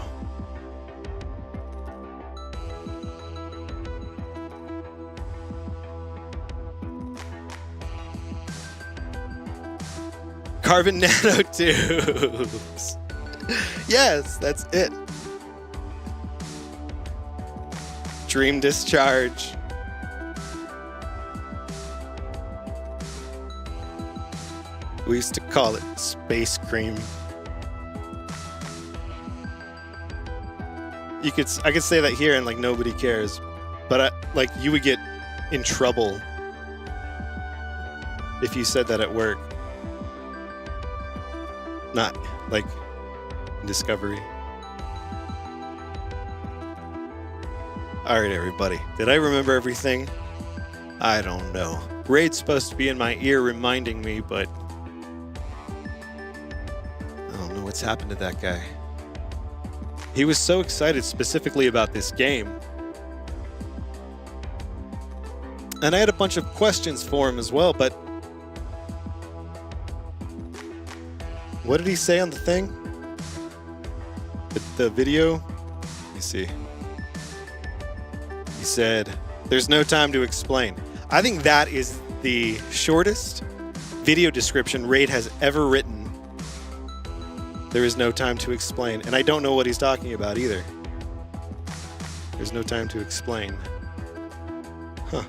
Carbon nanotubes. Yes, that's it. Dream discharge. We used to call it space cream. I could say that here and like nobody cares, but like you would get in trouble if you said that at work. Not like Discovery. All right, everybody. Did I remember everything? I don't know. Raid's supposed to be in my ear reminding me, but I don't know what's happened to that guy. He was so excited specifically about this game. And I had a bunch of questions for him as well, but what did he say on the thing? The video? Let me see. He said, there's no time to explain. I think that is the shortest video description Raid has ever written. There is no time to explain. And I don't know what he's talking about either. There's no time to explain. Huh.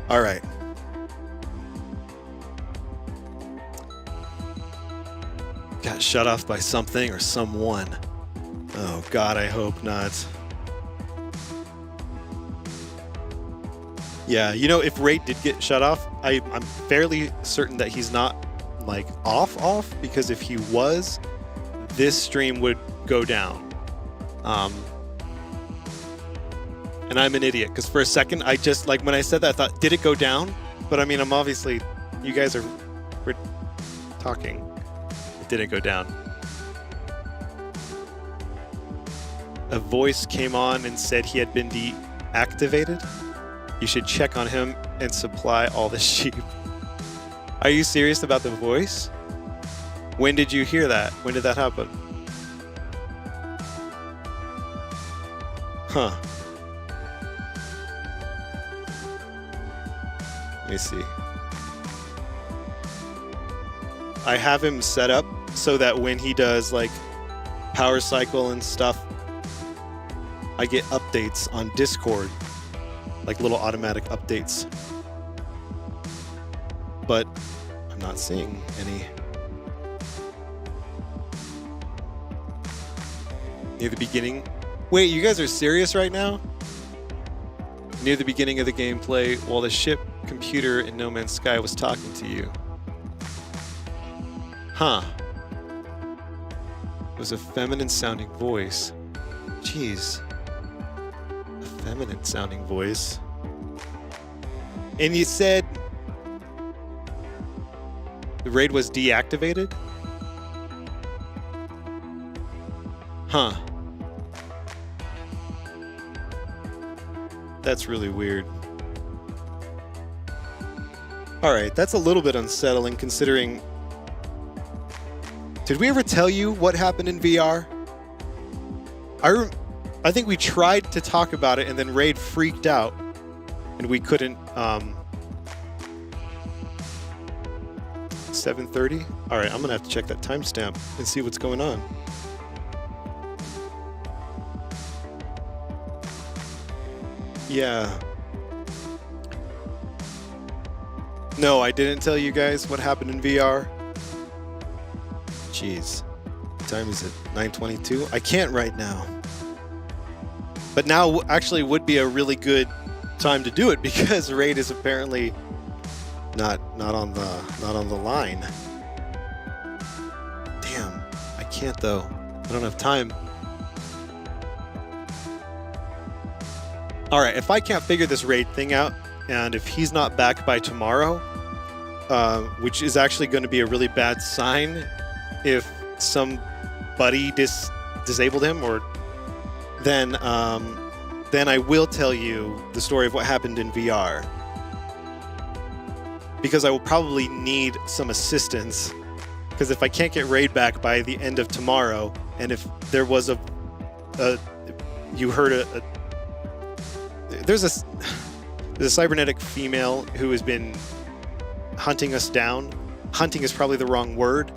All right. Got shut off by something or someone. Oh God, I hope not. Yeah, you know, if Raid did get shut off, I'm fairly certain that he's not like off, because if he was, this stream would go down. And I'm an idiot, because for a second, I just, like, when I said that, I thought, did it go down? But I mean, I'm obviously, you guys we're talking. It didn't go down. A voice came on and said he had been deactivated. You should check on him and supply all the sheep. Are you serious about the voice? When did you hear that? When did that happen? Huh. Let me see. I have him set up so that when he does like power cycle and stuff, I get updates on Discord, like little automatic updates. But I'm not seeing any. Near the beginning. Wait, you guys are serious right now? Near the beginning of the gameplay, while the ship computer in No Man's Sky was talking to you. Huh. It was a feminine sounding voice. Jeez. A feminine sounding voice. And you said the raid was deactivated? Huh. That's really weird. Alright, that's a little bit unsettling considering... Did we ever tell you what happened in VR? I think we tried to talk about it and then Raid freaked out and we couldn't... 7:30? Alright, I'm gonna have to check that timestamp and see what's going on. Yeah. No, I didn't tell you guys what happened in VR. Jeez. What time is it? 9:22? I can't right now. But now actually would be a really good time to do it because Raid is apparently not on the line. Damn. I can't though. I don't have time. All right, if I can't figure this Raid thing out, and if he's not back by tomorrow, which is actually going to be a really bad sign if somebody disabled him, or then I will tell you the story of what happened in VR. Because I will probably need some assistance. Because if I can't get Raid back by the end of tomorrow, and if there was you heard there's a cybernetic female who has been hunting us down. Hunting is probably the wrong word.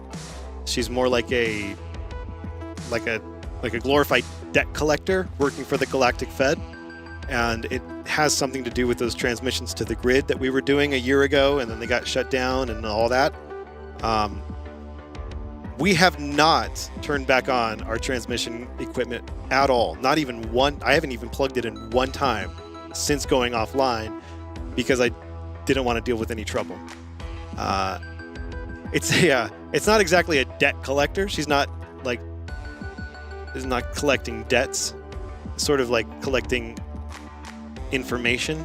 She's more like a glorified debt collector working for the Galactic Fed, and it has something to do with those transmissions to the grid that we were doing a year ago, and then they got shut down and all that. We have not turned back on our transmission equipment at all. Not even one. I haven't even plugged it in one time since going offline because I didn't want to deal with any trouble. It's not exactly a debt collector. She's not collecting debts. It's sort of like collecting information.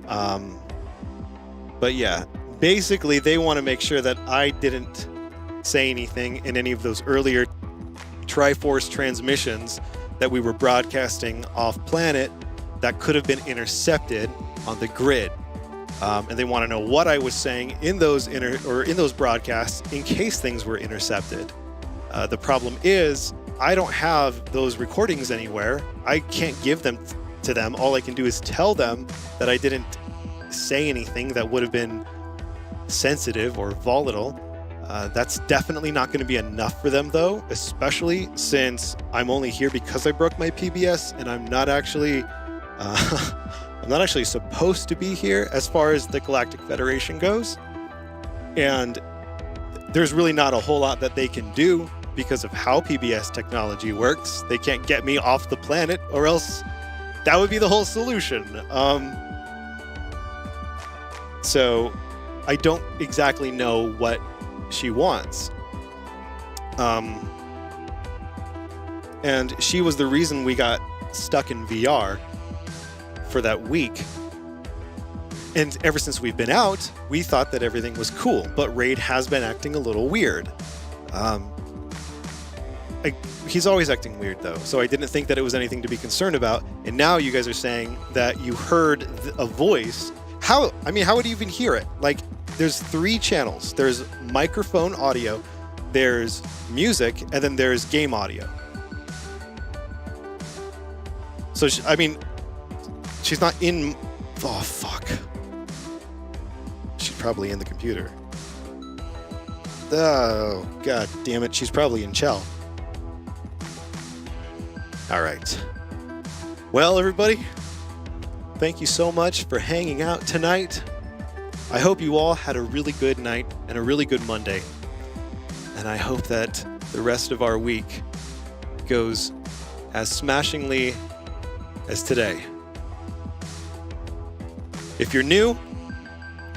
But yeah, basically they want to make sure that I didn't say anything in any of those earlier Triforce transmissions that we were broadcasting off planet that could have been intercepted on the grid. And they want to know what I was saying in those broadcasts in case things were intercepted. The problem is I don't have those recordings anywhere. I can't give them to them. All I can do is tell them that I didn't say anything that would have been sensitive or volatile. That's definitely not going to be enough for them, though, especially since I'm only here because I broke my PBS, and I'm not actually supposed to be here as far as the Galactic Federation goes. And there's really not a whole lot that they can do because of how PBS technology works. They can't get me off the planet, or else that would be the whole solution. So I don't exactly know what she wants. And she was the reason we got stuck in VR for that week. And ever since we've been out, we thought that everything was cool, but Raid has been acting a little weird. He's always acting weird, though, so I didn't think that it was anything to be concerned about. And now you guys are saying that you heard a voice. How would you even hear it? Like, there's 3 channels. There's microphone audio, there's music, and then there's game audio. So, she's not in... Oh, fuck. She's probably in the computer. Oh, god damn it. She's probably in Chell. All right. Well, everybody, thank you so much for hanging out tonight. I hope you all had a really good night and a really good Monday. And I hope that the rest of our week goes as smashingly as today. If you're new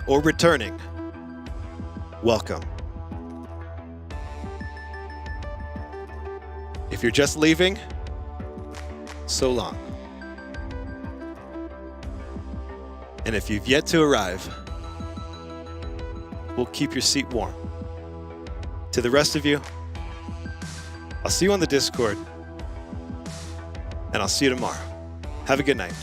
or returning, welcome. If you're just leaving, so long. And if you've yet to arrive, we'll keep your seat warm. To the rest of you, I'll see you on the Discord, and I'll see you tomorrow. Have a good night.